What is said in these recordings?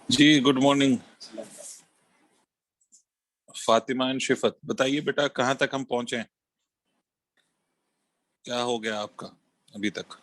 Ji good morning Fatima and Shifat. बताइए बेटा, कहाँ तक हम पहुंचे? क्या हो गया आपका अभी तक?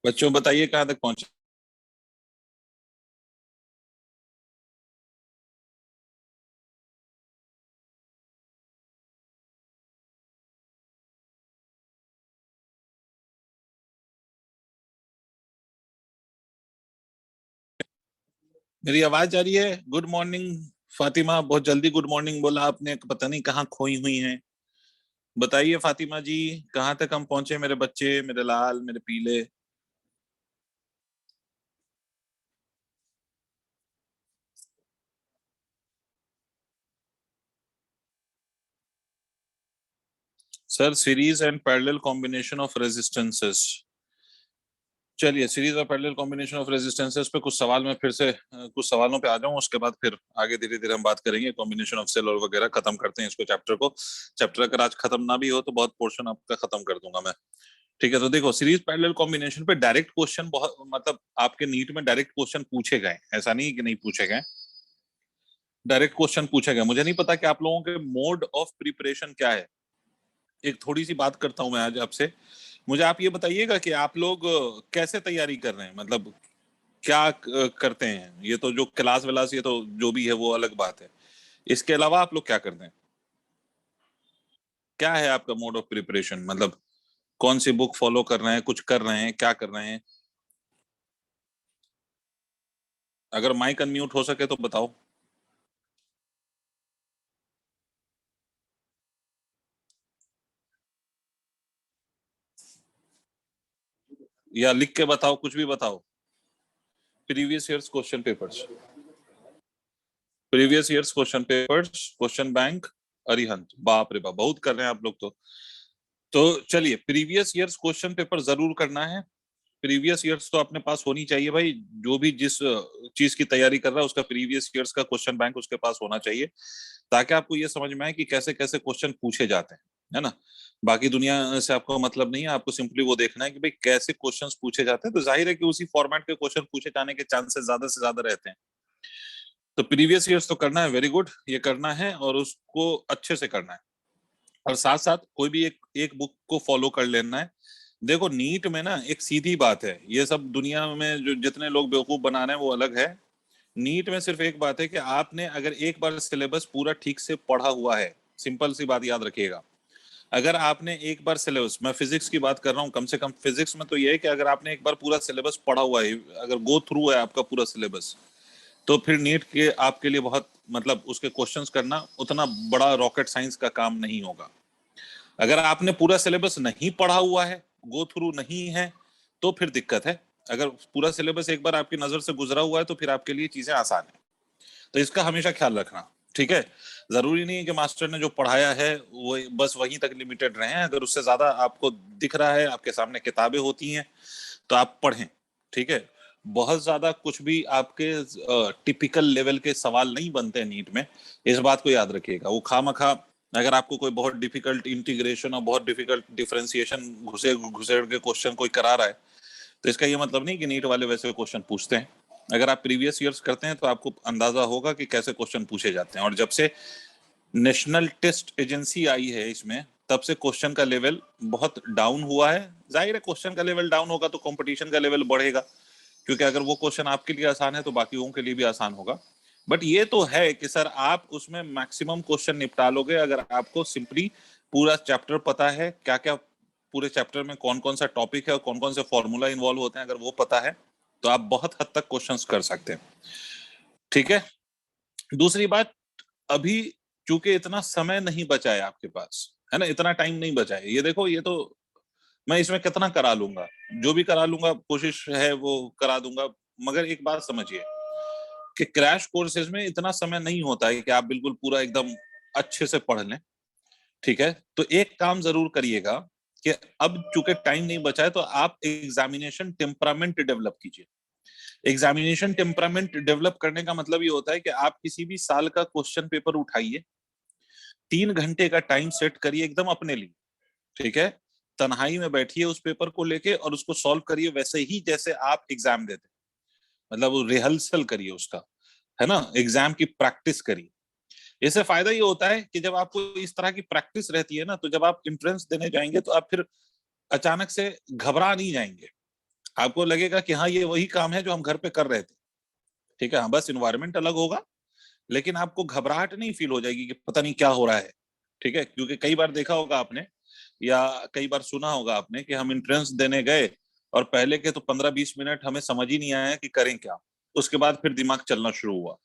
बच्चों बताइए कहाँ तक पहुंचे? मेरी आवाज आ रही है? Good morning Fatima. बहुत जल्दी गुड मॉर्निंग बोला आपने, पता नहीं कहाँ खोई हुई हैं। बताइए फातिमा जी, कहाँ तक हम पहुंचे? मेरे बच्चे, मेरे लाल, मेरे पीले। Sir, series and parallel combination of resistances. चलिए, सीरीज और पैरेलल कॉम्बिनेशन ऑफ रेजिस्टेंसेस पे कुछ सवाल मैं फिर से कुछ सवालों पे आ जाऊं, उसके बाद फिर आगे धीरे धीरे हम बात करेंगे। कॉम्बिनेशन ऑफ सेल और वगैरह खत्म करते हैं इसको, चैप्टर को। चैप्टर अगर आज खत्म ना भी हो तो बहुत पोर्शन आपका खत्म कर दूंगा मैं। ठीक है, तो देखो, सीरीज पैरेलल कॉम्बिनेशन पे डायरेक्ट क्वेश्चन बहुत, मतलब आपके नीट में डायरेक्ट क्वेश्चन पूछे गए, ऐसा नहीं कि नहीं पूछे गए। डायरेक्ट क्वेश्चन पूछे गए। मुझे नहीं पता कि आप लोगों के मोड ऑफ प्रिपरेशन क्या है। एक थोड़ी सी बात करता हूं मैं आज आपसे। मुझे आप ये बताइएगा कि आप लोग कैसे तैयारी कर रहे हैं, मतलब क्या करते हैं। ये तो जो क्लास विलास, ये तो जो भी है वो अलग बात है। इसके अलावा आप लोग क्या करते हैं? क्या है आपका मोड ऑफ प्रिपरेशन, मतलब कौन सी बुक फॉलो कर रहे हैं, कुछ कर रहे हैं, क्या कर रहे हैं? अगर माइक अनम्यूट हो सके तो बताओ। या लिख के बताओ, कुछ भी बताओ। Previous years question papers. Previous years question papers, question bank. Arihant, बाप रे बाप, बहुत कर रहे हैं आप लोग तो चलिए, प्रीवियस ईयर्स क्वेश्चन पेपर जरूर करना है। प्रीवियस ईयर्स तो अपने पास होनी चाहिए भाई। जो भी जिस चीज की तैयारी कर रहा है उसका प्रीवियस ईयर्स का क्वेश्चन बैंक उसके पास होना चाहिए, ताकि आपको ये समझ में आए कि कैसे कैसे क्वेश्चन पूछे जाते हैं, है ना। बाकी दुनिया से आपको मतलब नहीं है, आपको सिंपली वो देखना है कि भाई कैसे क्वेश्चंस पूछे जाते हैं, तो जाहिर है कि उसी फॉर्मेट के क्वेश्चन पूछे जाने के चांसेस ज्यादा से ज्यादा रहते हैं। तो प्रीवियस ईयर्स तो करना है, वेरी गुड, ये करना है और उसको अच्छे से करना है। और साथ साथ कोई भी एक एक बुक को फॉलो कर लेना है। देखो, नीट में ना एक सीधी बात है, ये सब दुनिया में जो जितने लोग बेवकूफ बना रहे हैं वो अलग है। नीट में सिर्फ एक बात है कि आपने अगर एक बार सिलेबस पूरा ठीक से पढ़ा हुआ है, सिंपल सी बात याद रखिएगा। अगर आपने एक बार सिलेबस, मैं फिजिक्स की बात कर रहा हूँ, कम से कम फिजिक्स में तो ये है कि अगर आपने एक बार पूरा सिलेबस पढ़ा हुआ है, अगर गो थ्रू है आपका पूरा सिलेबस, तो फिर नीट के आपके लिए बहुत, मतलब उसके क्वेश्चंस करना उतना बड़ा रॉकेट साइंस का काम नहीं होगा। अगर आपने पूरा सिलेबस नहीं पढ़ा हुआ है, गो थ्रू नहीं है, तो फिर दिक्कत है। अगर पूरा सिलेबस एक बार आपकी नजर से गुजरा हुआ है तो फिर आपके लिए चीजें आसान है। तो इसका हमेशा ख्याल रखना। ठीक है। जरूरी नहीं है कि मास्टर ने जो पढ़ाया है वो बस वहीं तक लिमिटेड रहे हैं। अगर उससे ज्यादा आपको दिख रहा है, आपके सामने किताबें होती हैं, तो आप पढ़ें। ठीक है। बहुत ज्यादा कुछ भी आपके टिपिकल लेवल के सवाल नहीं बनते हैं नीट में। इस बात को याद रखिएगा। वो खामखा, अगर आपको कोई बहुत डिफिकल्ट इंटीग्रेशन और बहुत डिफिकल्ट डिफरेंशिएशन घुसे घुसेड़ के क्वेश्चन कोई करा रहा है, तो इसका ये मतलब नहीं कि नीट वाले वैसे क्वेश्चन पूछते हैं। अगर आप प्रीवियस ईयर्स करते हैं तो आपको अंदाजा होगा कि कैसे क्वेश्चन पूछे जाते हैं। और जब से नेशनल टेस्ट एजेंसी आई है इसमें, तब से क्वेश्चन का लेवल बहुत डाउन हुआ है। जाहिर है, क्वेश्चन का लेवल डाउन होगा तो कंपटीशन का लेवल बढ़ेगा, क्योंकि अगर वो क्वेश्चन आपके लिए आसान है तो बाकियों के लिए भी आसान होगा। बट ये तो है कि सर, आप उसमें मैक्सिमम क्वेश्चन निपटा लोगे अगर आपको सिंपली पूरा चैप्टर पता है, क्या क्या पूरे चैप्टर में कौन कौन सा टॉपिक है और कौन कौन से फॉर्मूला इन्वॉल्व होते हैं, अगर वो पता है तो आप बहुत हद तक क्वेश्चंस कर सकते हैं। ठीक है। दूसरी बात, अभी चूंकि इतना समय नहीं बचा है आपके पास, है ना, इतना टाइम नहीं बचा है। ये देखो, ये तो मैं इसमें कितना करा लूंगा, जो भी करा लूंगा कोशिश है वो करा दूंगा। मगर एक बात समझिए, कि क्रैश कोर्सेज में इतना समय नहीं होता है कि आप बिल्कुल पूरा एकदम अच्छे से पढ़ लें, ठीक है। तो एक काम जरूर करिएगा कि अब चूंकि टाइम नहीं बचा है तो आप एग्जामिनेशन टेम्परामेंट डेवलप कीजिए। एग्जामिनेशन टेम्परामेंट डेवलप करने का मतलब ये होता है कि आप किसी भी साल का क्वेश्चन पेपर उठाइए, 3 घंटे का टाइम सेट करिए एकदम अपने लिए, ठीक है। तन्हाई में बैठिए उस पेपर को लेके और उसको सॉल्व करिए वैसे ही जैसे आप एग्जाम देते, मतलब रिहर्सल करिए उसका, है ना, एग्जाम की प्रैक्टिस करिए। इससे फायदा ये होता है कि जब आपको इस तरह की प्रैक्टिस रहती है ना, तो जब आप एंट्रेंस देने जाएंगे तो आप फिर अचानक से घबरा नहीं जाएंगे। आपको लगेगा कि हाँ ये वही काम है जो हम घर पे कर रहे थे, ठीक है। हाँ बस इन्वायरमेंट अलग होगा, लेकिन आपको घबराहट नहीं फील हो जाएगी कि पता नहीं क्या हो रहा है, ठीक है। क्योंकि कई बार देखा होगा आपने या कई बार सुना होगा आपने कि हम एंट्रेंस देने गए और पहले के तो 15-20 मिनट हमें समझ ही नहीं आया कि करें क्या, उसके बाद फिर दिमाग चलना शुरू हुआ।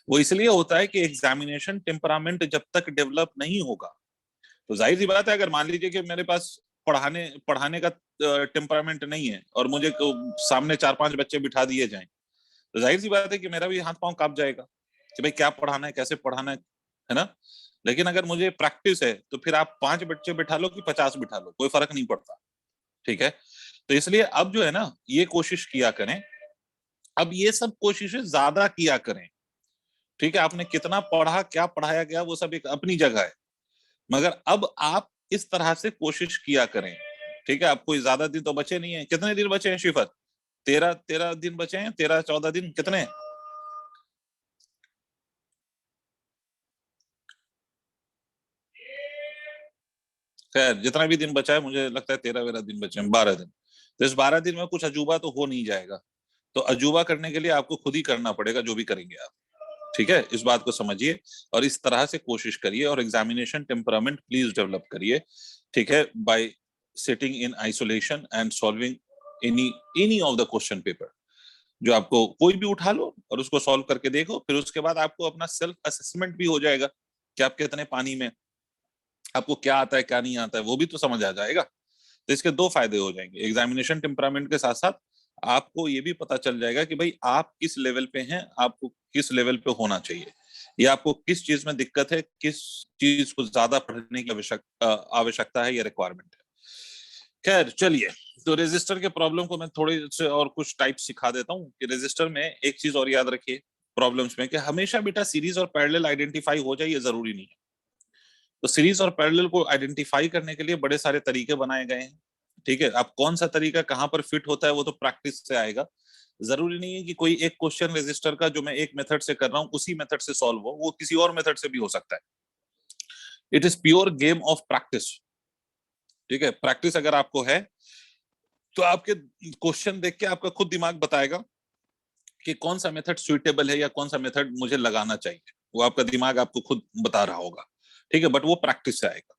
वो इसलिए होता है कि एग्जामिनेशन टेम्परामेंट जब तक डेवलप नहीं होगा, तो जाहिर सी बात है अगर मान लीजिए कि मेरे पास पढ़ाने पढ़ाने का टेम्परामेंट नहीं है और मुझे सामने 4-5 बच्चे बिठा दिए जाएं, तो जाहिर सी बात है कि मेरा भी हाथ पांव कांप जाएगा कि भाई क्या पढ़ाना है, कैसे पढ़ाना है ना। लेकिन अगर मुझे प्रैक्टिस है तो फिर आप 5 बच्चे बिठा लो कि 50 बिठा लो, कोई फर्क नहीं पड़ता, ठीक है। तो इसलिए अब जो है ना ये कोशिश किया करें, अब ये सब कोशिशें ज्यादा किया करें, ठीक है। आपने कितना पढ़ा, क्या पढ़ाया गया, वो सब एक अपनी जगह है, मगर अब आप इस तरह से कोशिश किया करें, ठीक है। आप कोई ज्यादा दिन तो बचे नहीं है, कितने दिन बचे हैं शिफत? 13 दिन बचे हैं, 13-14 दिन कितने? खैर जितना भी दिन बचा है मुझे लगता है 13-13 दिन बचे हैं, 12 दिन। तो इस 12 दिन में कुछ अजूबा तो हो नहीं जाएगा, तो अजूबा करने के लिए आपको खुद ही करना पड़ेगा जो भी करेंगे आप, ठीक है। इस बात को समझिए और इस तरह से कोशिश करिए और एग्जामिनेशन टेम्परामेंट प्लीज डेवलप करिए, ठीक है, bye sitting in isolation and solving any any of the question paper. जो आपको कोई भी उठा लो और उसको सॉल्व करके देखो, फिर उसके बाद आपको अपना सेल्फ असेसमेंट भी हो जाएगा कि आप कितने पानी में, आपको क्या आता है क्या नहीं आता है वो भी तो समझ आ जाएगा। तो इसके दो फायदे हो जाएंगे, एग्जामिनेशन टेम्परामेंट के साथ साथ आपको ये भी पता चल जाएगा कि भाई आप किस लेवल पे हैं, आपको किस लेवल पे होना चाहिए, या आपको किस चीज में दिक्कत है, किस चीज को ज्यादा पढ़ने की आवश्यकता है या रिक्वायरमेंट है। खैर चलिए, तो रजिस्टर के प्रॉब्लम को मैं थोड़े से और कुछ टाइप सिखा देता हूँ कि रजिस्टर में एक चीज और याद रखिए प्रॉब्लम्स में, कि हमेशा बेटा सीरीज और पैरेलल आइडेंटिफाई हो जाए ये जरूरी नहीं है। तो सीरीज और पैरेलल को आइडेंटिफाई करने के लिए बड़े सारे तरीके बनाए गए हैं, ठीक है। अब कौन सा तरीका कहाँ पर फिट होता है वो तो प्रैक्टिस से आएगा। जरूरी नहीं है कि कोई एक क्वेश्चन रजिस्टर का जो मैं एक मेथड से कर रहा हूँ उसी मेथड से सॉल्व हो, वो किसी और मेथड से भी हो सकता है। It is pure game of practice, ठीक है। प्रैक्टिस अगर आपको है तो आपके क्वेश्चन देख के आपका खुद दिमाग बताएगा कि कौन सा मेथड सुइटेबल है या कौन सा मेथड मुझे लगाना चाहिए, वो आपका दिमाग आपको खुद बता रहा होगा, ठीक है। बट वो प्रैक्टिस से आएगा,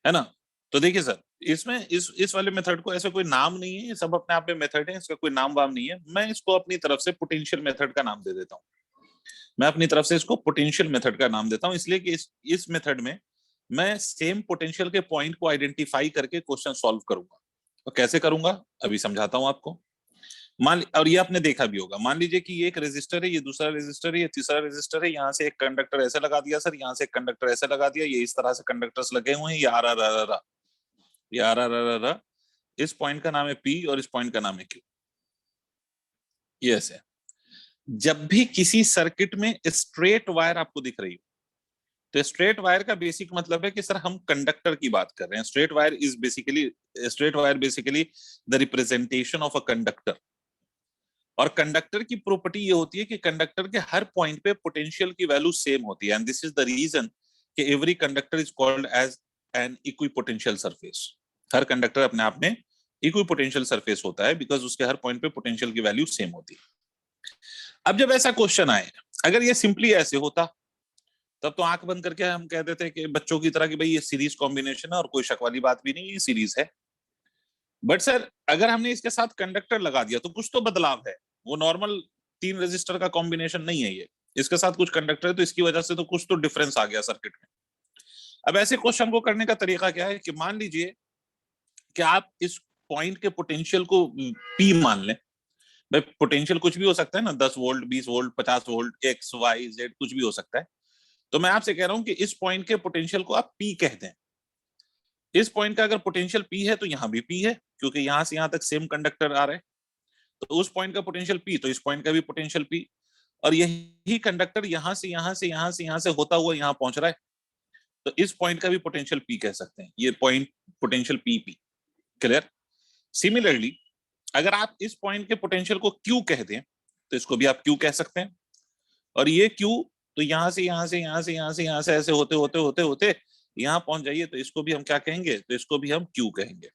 है ना। तो देखिए सर, इसमें इस वाले मेथड को ऐसे कोई नाम नहीं है, ये सब अपने आप में मेथड है, इसका कोई नाम वाम नहीं है। मैं इसको अपनी तरफ से पोटेंशियल मेथड का नाम दे देता हूँ। मैं अपनी तरफ से इसको पोटेंशियल मेथड का नाम देता हूँ, इसलिए कि इस मेथड में मैं सेम पोटेंशियल के पॉइंट को आइडेंटिफाई करके क्वेश्चन सॉल्व करूंगा। तो कैसे करूंगा अभी समझाता हूं आपको। और ये आपने देखा भी होगा, मान लीजिए कि ये एक रेजिस्टर है, ये दूसरा रेजिस्टर है, ये तीसरा रेजिस्टर है, यहाँ से एक कंडक्टर ऐसे लगा दिया सर, यहाँ से एक कंडक्टर ऐसे लगा दिया, ये इस तरह से कंडक्टर्स लगे हुए हैं, ये आर आर आर आर, ये आर आर आर आर, इस पॉइंट का नाम है पी और इस पॉइंट का नाम है क्यू, ये ऐसे। जब भी किसी सर्किट में स्ट्रेट वायर आपको दिख रही हो, तो स्ट्रेट वायर का बेसिक मतलब है कि सर हम कंडक्टर की बात कर रहे हैं। Straight wire basically the representation of a conductor. और कंडक्टर की प्रॉपर्टी ये होती है कि कंडक्टर के हर पॉइंट पे पोटेंशियल की वैल्यू सेम होती है, and this is the reason कि every conductor is called as an equipotential surface. हर कंडक्टर अपने आप में इक्विपोटेंशियल सरफेस होता है बिकॉज उसके हर पॉइंट पे पोटेंशियल की वैल्यू सेम होती है। अब जब ऐसा क्वेश्चन आए, अगर ये सिंपली ऐसे होता तब तो आंख बंद करके हम कह देते हैं कि बच्चों की तरह कि भाई ये सीरीज कॉम्बिनेशन है और कोई शक वाली बात भी नहीं, ये सीरीज है। बट सर अगर हमने इसके साथ कंडक्टर लगा दिया तो कुछ तो बदलाव है, वो नॉर्मल 3 रजिस्टर का कॉम्बिनेशन नहीं है, ये इसके साथ कुछ कंडक्टर है तो इसकी वजह से तो कुछ तो डिफरेंस आ गया सर्किट में। अब ऐसे क्वेश्चन को करने का तरीका क्या है कि मान लीजिए कि आप इस पॉइंट के पोटेंशियल को पी मान लें, भाई पोटेंशियल कुछ भी हो सकता है ना, 10 volt, 20 volt, 50 volt, X Y Z कुछ भी हो सकता है। तो मैं आपसे कह रहा हूं कि इस पॉइंट के पोटेंशियल को आप पी कहते हैं। इस पॉइंट का अगर पोटेंशियल पी है तो यहाँ भी पी है, क्योंकि यहां से यहां तक सेम कंडक्टर आ रहे हैं। तो उस पॉइंट का पोटेंशियल पी, तो इस पॉइंट का भी पोटेंशियल पी। और यही कंडक्टर यहां से यहां से यहां से यहां से होता हुआ यहां पहुंच रहा है, तो इस पॉइंट का भी पोटेंशियल पी कह सकते हैं। ये point potential P P. Clear. Similarly अगर आप इस पॉइंट के पोटेंशियल को क्यू कह दें तो इसको भी आप क्यू कह सकते हैं। और ये क्यू, तो यहां से यहां से यहां से यहां से यहां से ऐसे होते होते होते होते यहां पहुंच जाइए, तो इसको भी हम क्या कहेंगे, तो इसको भी हम क्यू कहेंगे।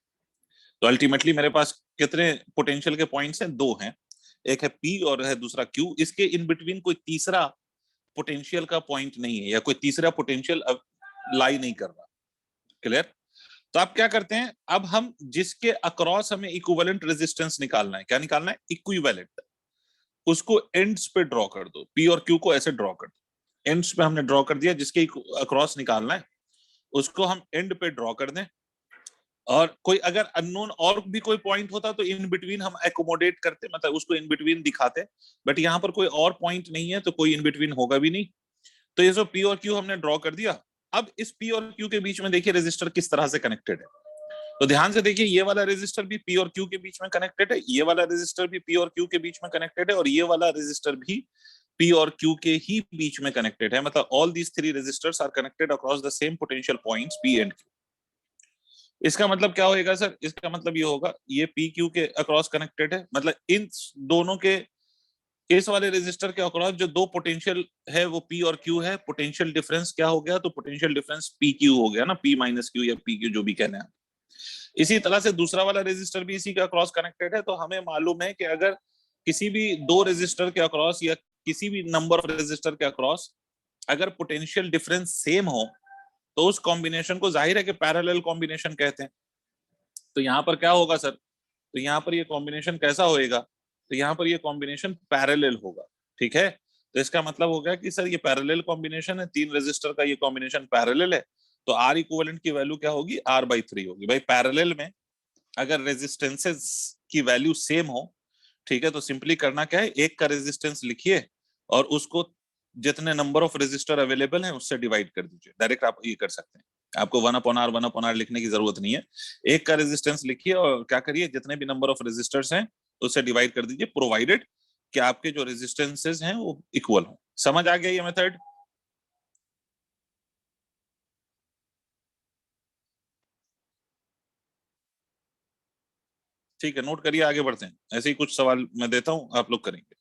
तो अल्टीमेटली मेरे पास कितने पोटेंशियल के पॉइंट्स हैं, दो हैं। एक है पी और है दूसरा क्यू। इसके इन बिटवीन कोई तीसरा पोटेंशियल का पॉइंट नहीं है, या कोई तीसरा पोटेंशियल लाई नहीं कर रहा। क्लियर। तो आप क्या करते हैं, अब हम जिसके अक्रॉस हमें इक्विवेलेंट रेजिस्टेंस निकालना है, क्या निकालना है, इक्विवेलेंट, उसको एंड्स पे ड्रॉ कर दो। पी और क्यू को ऐसे ड्रॉ कर दो, एंड्स पे हमने ड्रॉ कर दिया, जिसके अक्रॉस निकालना है उसको हम एंड पे ड्रॉ कर दें। और कोई अगर अननोन और भी कोई पॉइंट होता तो इन बिटवीन हम एकोमोडेट करते, मतलब उसको इन बिटवीन दिखाते। बट यहाँ पर कोई और पॉइंट नहीं है, तो कोई इन बिटवीन होगा भी नहीं। तो ये जो पी और क्यू हमने ड्रॉ कर दिया। अब इस पी और क्यू के बीच में देखिए रेजिस्टर किस तरह से कनेक्टेड है। तो ध्यान से देखिए, ये वाला रेजिस्टर भी पी और क्यू के बीच में कनेक्टेड है, ये वाला रेजिस्टर भी पी और क्यू के बीच में कनेक्टेड है, और ये वाला रेजिस्टर भी पी और क्यू के ही बीच में कनेक्टेड है। मतलब all these three resistors are connected across the same potential points P and Q. इसका मतलब क्या होएगा सर, इसका मतलब ये होगा ये पी क्यू के अक्रॉस कनेक्टेड है, मतलब इन दोनों के, इस वाले रेजिस्टर के अक्रॉस जो दो पोटेंशियल है वो पी और क्यू है। पोटेंशियल डिफरेंस क्या हो गया, तो पोटेंशियल डिफरेंस पी क्यू हो गया ना, पी माइनस क्यू या पी क्यू जो भी कहना है। इसी तरह से दूसरा वाला रेजिस्टर भी इसी के अक्रॉस कनेक्टेड है। तो हमें मालूम है कि अगर किसी भी दो रेजिस्टर के अक्रॉस या किसी भी नंबर ऑफ रेजिस्टर के अक्रॉस अगर पोटेंशियल डिफरेंस सेम हो, तो उस कॉम्बिनेशन को जाहिर है कि पैरेलल कॉम्बिनेशन कहते हैं। तो यहाँ पर क्या होगा सर, तो यहाँ पर ये कॉम्बिनेशन कैसा होएगा, तो यहाँ पर ये कॉम्बिनेशन पैरेलल होगा। ठीक है। तो इसका मतलब हो गया कि सर ये पैरेलल कॉम्बिनेशन है, तीन रेजिस्टर का ये कॉम्बिनेशन पैरेलल है। तो आर इक्विवेलेंट की वैल्यू क्या होगी, R/3 होगी। भाई पैरेलल में अगर रेजिस्टेंसेस की वैल्यू सेम हो, ठीक है, तो सिंपली करना क्या है, एक का रेजिस्टेंस लिखिए और उसको जितने नंबर ऑफ रेजिस्टर अवेलेबल हैं उससे डिवाइड कर दीजिए। डायरेक्ट आप ये कर सकते हैं, आपको 1/R लिखने की जरूरत नहीं है। एक का रेजिस्टेंस लिखिए और क्या करिए, जितने भी नंबर ऑफ रेजिस्टर्स हैं उससे डिवाइड कर दीजिए, प्रोवाइडेड कि आपके जो रेजिस्टेंसेस हैं वो इक्वल हो। समझ आ गया ये मेथड। ठीक है, नोट करिए, आगे बढ़ते हैं। ऐसे ही कुछ सवाल मैं देता हूं, आप लोग करेंगे।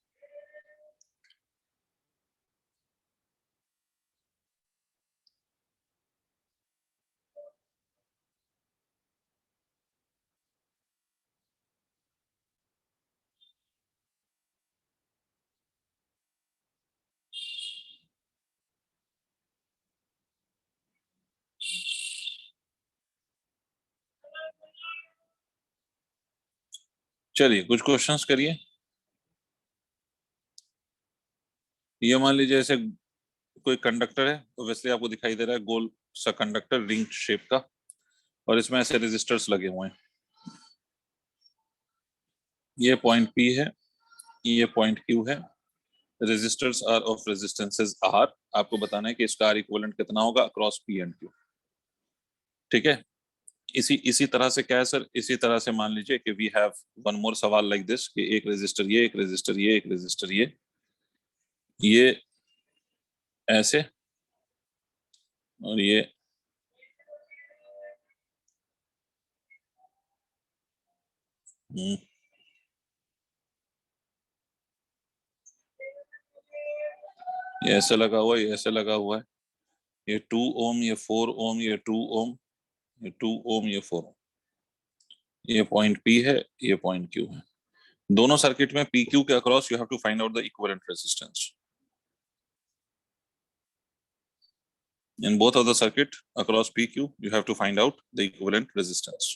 चलिए कुछ क्वेश्चंस करिए। ये मान लीजिए ऐसे कोई कंडक्टर है, तो वैसे आपको दिखाई दे रहा है गोल सा कंडक्टर रिंग शेप का, और इसमें ऐसे रेजिस्टर्स लगे हुए हैं। ये पॉइंट पी है, ये पॉइंट क्यू है। Resistors are of resistances R. आपको बताना है कि इसका आर इक्विवेलेंट कितना होगा अक्रॉस पी एंड क्यू। ठीक है। इसी इसी तरह से क्या है सर, इसी तरह से मान लीजिए कि वी हैव वन मोर सवाल लाइक दिस, कि एक रेजिस्टर ये, एक रेजिस्टर ये, एक रेजिस्टर ये ऐसे, और हम्म, ये ऐसे लगा हुआ है, ये ऐसे लगा हुआ है। ये 2 ओम, ये 4 ओम, ये 2 ओम, ये 2 ओम, ये 4 ओम। ये पॉइंट पी है, ये पॉइंट क्यू है। दोनों सर्किट में पी क्यू के across you have to find out the equivalent resistance. In both of the circuit across PQ, you have to find out the equivalent resistance.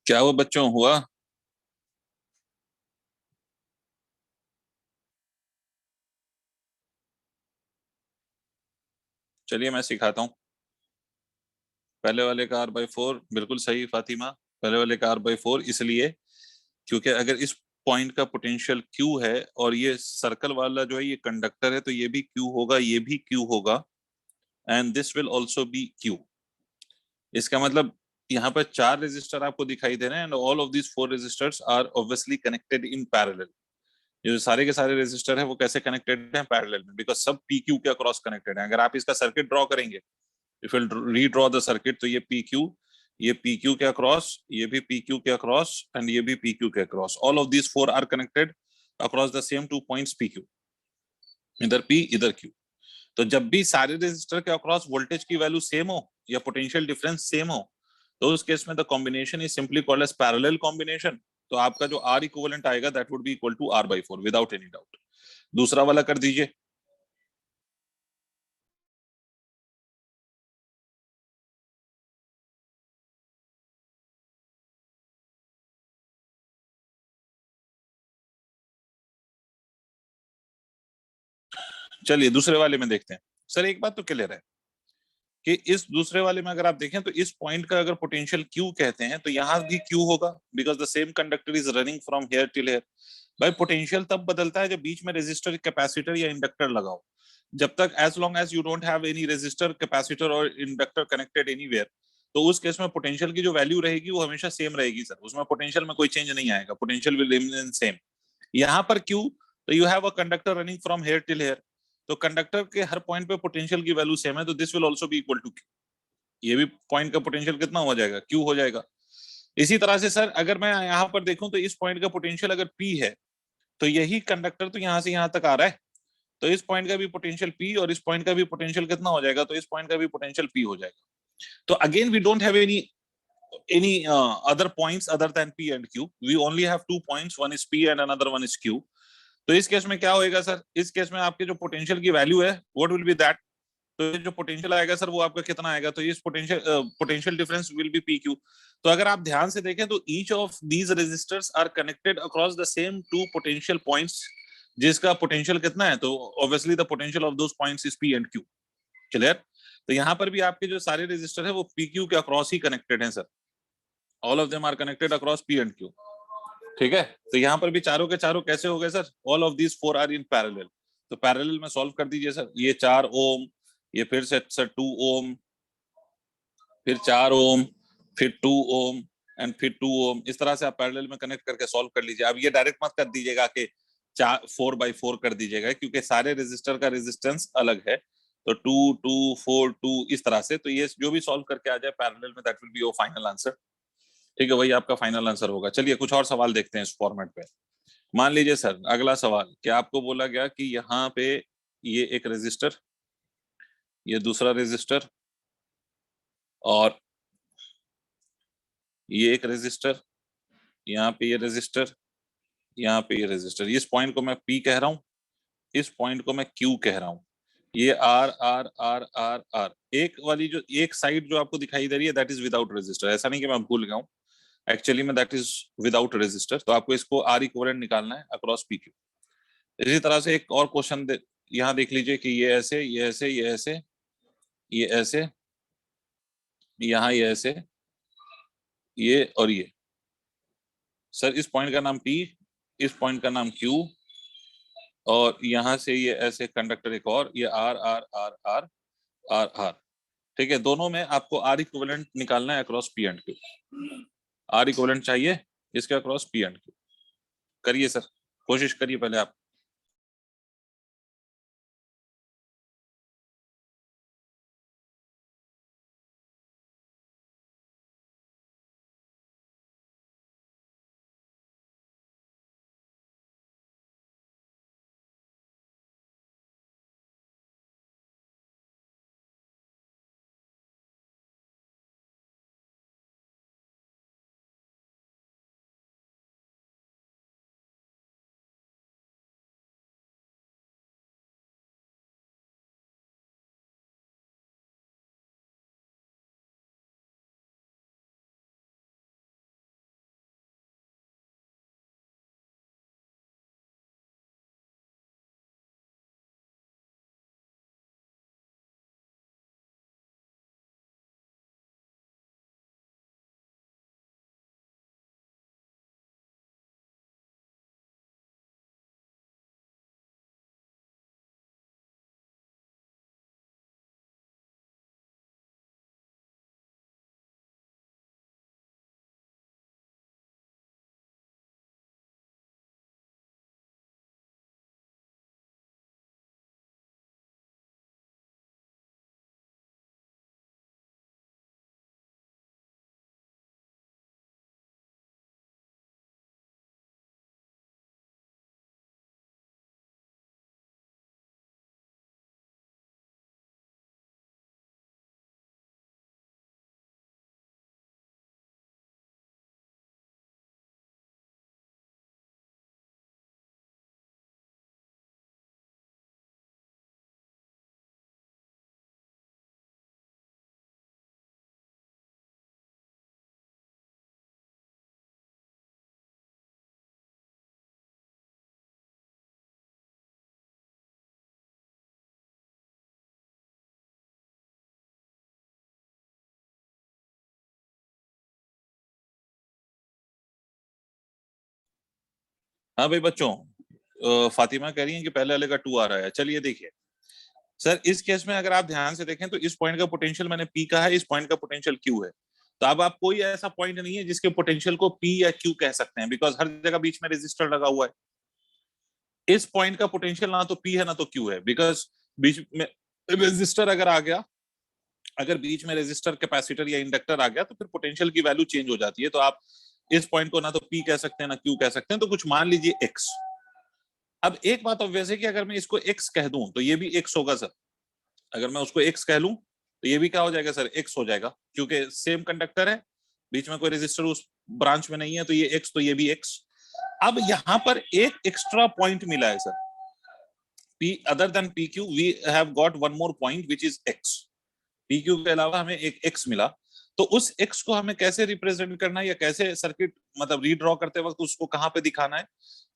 क्या वो बच्चों हुआ? चलिए मैं सिखाता हूँ। पहले वाले का r/4 बिल्कुल सही फातिमा। पहले वाले का r/4 इसलिए क्योंकि अगर इस पॉइंट का पोटेंशियल Q है और ये सर्कल वाला जो है ये कंडक्टर है, तो ये भी Q होगा, ये भी Q होगा, and this will also B Q। इसका मतलब यहाँ पर चार रेजिस्टर आपको दिखाई दे रहे हैं, and all of these four resistors are obviously connected in parallel. ये जो सारे के सारे रेजिस्टर हैं वो कैसे कनेक्टेड हैं? पैरेलल में, बिकॉज सब पी क्यू के अक्रॉस कनेक्टेड हैं। अगर आप इसका सर्किट ड्रॉ करेंगे, if you redraw the circuit, तो ये पी क्यू, ये पी क्यू के अक्रॉस, ये भी पी क्यू के अक्रॉस, एंड ये भी पी क्यू के across. All of these four are connected across the same two points P Q, इधर पी इधर क्यू। तो जब भी सारे रेजिस्टर के अक्रॉस वोल्टेज की वैल्यू सेम हो या पोटेंशियल डिफरेंस सेम हो, तो उस केस में the combination is simply called as parallel combination. तो आपका जो आर इक्विवेलेंट आएगा that would be equal to r/4 without any doubt. दूसरा वाला कर दीजिए। चलिए दूसरे वाले में देखते हैं। सर एक बात तो क्लियर है कि इस दूसरे वाले में अगर आप देखें तो इस पॉइंट का अगर पोटेंशियल Q कहते हैं तो यहां भी Q होगा, because the same conductor is running from here till hair. भाई पोटेंशियल तब बदलता है जब बीच में रेजिस्टर, कैपेसिटर या इंडक्टर लगाओ। जब तक as long as you don't have any resistor, capacitor और इंडक्टर कनेक्टेड एनीवेयर, तो उस केस में पोटेंशियल की जो वैल्यू रहेगी वो हमेशा सेम रहेगी सर। उसमें पोटेंशियल में कोई चेंज नहीं आएगा, पोटेंशियल विल रिमेन सेम। यहाँ पर क्यू, तो you have a conductor running from here till here, तो कंडक्टर के हर पॉइंट पे पोटेंशियल की वैल्यू सेम है, तो this will also be equal to Q. ये भी पॉइंट का पोटेंशियल कितना हो जाएगा? क्यू हो जाएगा। इसी तरह से सर अगर मैं यहाँ पर देखूं तो इस पॉइंट का पोटेंशियल अगर पी है, तो यही कंडक्टर तो यहाँ से यहाँ तक आ रहा है, तो इस पॉइंट का भी पोटेंशियल पी और इस पॉइंट का भी पोटेंशियल कितना हो जाएगा? तो इस पॉइंट का भी पोटेंशियल पी हो जाएगा। तो again we don't have any other points other than P and Q. We only have 2 points, one is P and another one is Q. तो इस केस में क्या होएगा सर? इस केस में आपके जो पोटेंशियल की वैल्यू है व्हाट विल बी दैट? तो ये जो पोटेंशियल आएगा सर वो आपका कितना आएगा? तो इस potential difference will be P Q. तो अगर आप ध्यान से देखें तो each of these resistors are connected across the same two potential points, जिसका पोटेंशियल कितना है? तो obviously the potential of those points is P and Q. Clear? तो यहाँ पर भी आपके जो सारे रेजिस्टर है वो पी क्यू के अक्रॉस ही कनेक्टेड है sir. All of them are connected across P and Q. ठीक है? तो यहाँ पर भी चारों के चारों कैसे हो गए sir? All of these four are in parallel. तो पैरेलल में सॉल्व कर दीजिए सर। ये 4 ओम, ये फिर से सर 2 ओम, फिर 4 ओम, फिर 2 ओम, एंड फिर 2 ओम। इस तरह से आप पैरेलल में कनेक्ट करके सॉल्व कर लीजिए। अब ये डायरेक्ट मत कर दीजिएगा कि 4/4 कर दीजिएगा, क्योंकि सारे रेजिस्टर का रेजिस्टेंस अलग है। तो 2 2 4 2 इस तरह से, तो ये जो भी सॉल्व करके आ जाए पैरेलल में that will be your final answer. ठीक है, वही आपका फाइनल आंसर होगा। चलिए कुछ और सवाल देखते हैं इस फॉर्मेट पे। मान लीजिए सर अगला सवाल, क्या आपको बोला गया कि यहाँ पे ये एक रेजिस्टर, ये दूसरा रेजिस्टर, और ये एक रेजिस्टर, यहाँ पे ये रेजिस्टर, यहाँ पे ये रेजिस्टर। इस पॉइंट को मैं P कह रहा हूँ, इस पॉइंट को मैं Q कह रहा हूँ। ये R R R R R, एक वाली जो एक साइड जो आपको दिखाई दे रही है दैट इज विदाउट रेजिस्टर। ऐसा नहीं कि मैं भूल गया हूँ, एक्चुअली में दैट इज विदाउट रेजिस्टर। तो आपको इसको R इक्विवेलेंट निकालना है अक्रॉस PQ। इसी तरह से एक और क्वेश्चन यहाँ देख लीजिए कि ये ऐसे, ये ऐसे, ये ऐसे, ये ऐसे, यहाँ ये ऐसे, ये और ये। सर इस पॉइंट का नाम P, इस पॉइंट का नाम Q, और यहाँ से ये ऐसे कंडक्टर एक और, ये R R R R R R। ठीक है, दोनों में आपको R इक्विवेलेंट निकालना है across P and Q। R equivalent चाहिए इसके अक्रॉस P एंड Q। करिए सर, कोशिश करिए पहले आप। हाँ भाई बच्चों, फातिमा कह रही है कि पहले वाले का 2 आ रहा है। चलिए देखिए सर, इस केस में अगर आप ध्यान से देखें तो इस पॉइंट का पोटेंशियल मैंने पी कहा है, इस पॉइंट का पोटेंशियल क्यू है। तो अब आप कोई ऐसा पॉइंट नहीं है जिसके पोटेंशियल को पी या क्यू कह सकते हैं, बिकॉज हर जगह बीच में रेजिस्टर लगा हुआ है। इस पॉइंट का पोटेंशियल ना तो पी है ना तो क्यू है, बिकॉज बीच में रेजिस्टर अगर आ गया, अगर बीच में रेजिस्टर, कैपेसिटर या इंडक्टर आ गया तो फिर पोटेंशियल की वैल्यू चेंज हो जाती है। तो आप इस पॉइंट को ना तो पी कह सकते हैं ना क्यू कह सकते हैं, तो कुछ मान लीजिए एक्स। अब एक बात ऑब्वियस है कि अगर मैं इसको एक्स कह दूं तो ये भी एक्स होगा सर। अगर मैं उसको एक्स कह लूं तो ये भी क्या हो जाएगा सर, एक्स हो जाएगा, क्योंकि सेम कंडक्टर है, बीच में कोई रेजिस्टर उस ब्रांच में नहीं है, तो ये एक्स तो ये भी एक्स। अब यहां पर एक एक्स्ट्रा पॉइंट मिला है sir, P other than P Q we have got one more point which is X. P Q के अलावा हमें एक एक्स मिला। तो उस एक्स को हमें कैसे रिप्रेजेंट करना है या कैसे सर्किट मतलब रीड्रॉ करते वक्त उसको कहां पे दिखाना है,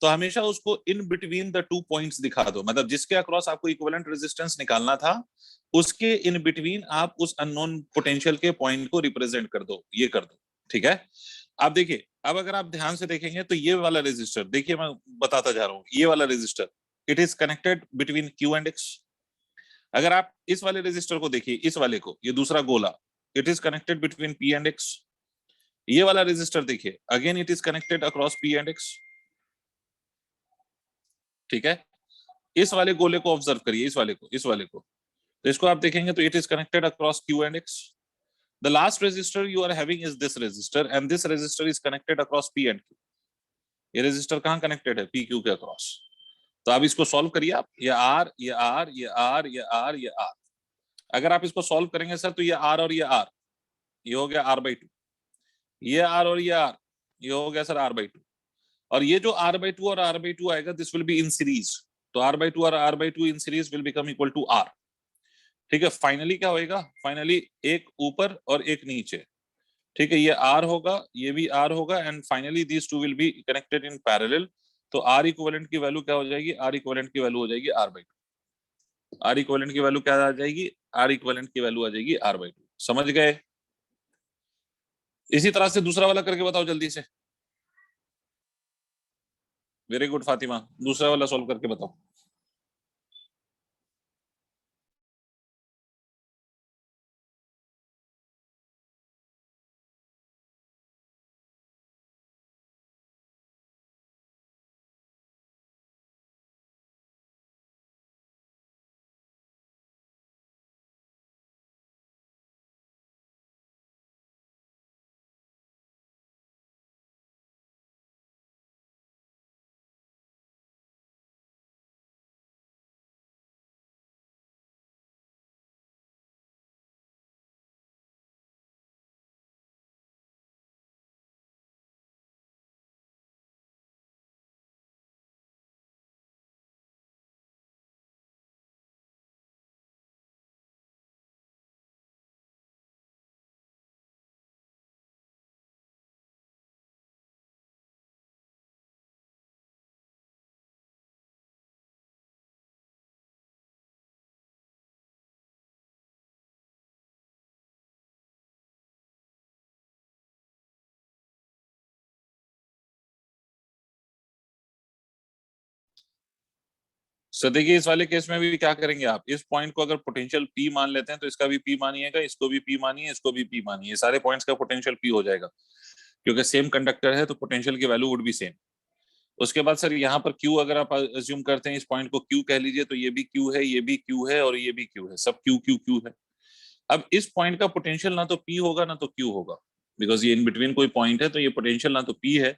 तो हमेशा उसको इन बिटवीन द 2 पॉइंट्स दिखा दो। मतलब जिसके अक्रॉस आपको इक्विवेलेंट रेजिस्टेंस निकालना था, उसके इन बिटवीन आप उस अननोन पोटेंशियल के पॉइंट को रिप्रेजेंट कर दो, ये कर दो। ठीक है। अब देखिए, अब अगर आप ध्यान से देखेंगे तो ये वाला रेजिस्टर देखिए, मैं बताता जा रहा हूं, ये वाला resistor it is connected between Q and X. अगर आप इस वाले रेजिस्टर को देखिए, इस वाले को, ये दूसरा गोला, it is connected between P and x. ये वाला रेजिस्टर देखिए, again it is connected across P and x. ठीक है। इस वाले गोले को ऑब्जर्व करिए, इस वाले को, इस वाले को, तो इसको आप देखेंगे तो it is connected across Q and X. The last resistor you are having is this resistor and this resistor is connected across P and Q. ये रेजिस्टर कहां कनेक्टेड है, पी क्यू के अक्रॉस। तो आप इसको सॉल्व करिए, आप ये आर, ये आर, ये आर, ये आर, ये आर। अगर आप इसको सॉल्व करेंगे सर तो ये आर और ये आर, ये हो गया आर बाई टू। ये आर और ये आर, ये हो गया सर आर बाई टू। और ये जो आर बाई टू और आर बाई टू आएगा, this will be in series. तो आर बाई टू और R by two in series will become equal to R. ठीक है। फाइनली क्या होएगा, फाइनली एक ऊपर और एक नीचे। ठीक है, ये आर होगा, ये भी आर होगा, and finally these two will be connected in parallel. तो आर इक्विवेलेंट की वैल्यू क्या हो जाएगी, आर इक्विवेलेंट की वैल्यू हो जाएगी R by two. R equivalent की वैल्यू क्या आ जाएगी, आर इक्विवेलेंट की वैल्यू आ जाएगी आर बाई टू। समझ गए। इसी तरह से दूसरा वाला करके बताओ जल्दी से। वेरी गुड फातिमा, दूसरा वाला सॉल्व करके बताओ। सर देखिए, इस वाले केस में भी क्या करेंगे आप, इस पॉइंट को अगर पोटेंशियल पी मान लेते हैं तो इसका भी पी मानिएगा, इसको भी पी मानिए, इसको भी पी मानिए, सारे पॉइंट्स का पोटेंशियल पी हो जाएगा, क्योंकि सेम कंडक्टर है तो पोटेंशियल की वैल्यू वुड बी सेम। उसके बाद सर यहाँ पर क्यू अगर आप अज्यूम करते हैं, इस पॉइंट को क्यू कह लीजिए, तो ये भी क्यू है, ये भी क्यू है और ये भी क्यू है, सब क्यू क्यू क्यू है। अब इस पॉइंट का पोटेंशियल ना तो पी होगा ना तो क्यू होगा, बिकॉज ये इन बिटवीन कोई पॉइंट है, तो ये पोटेंशियल ना तो पी है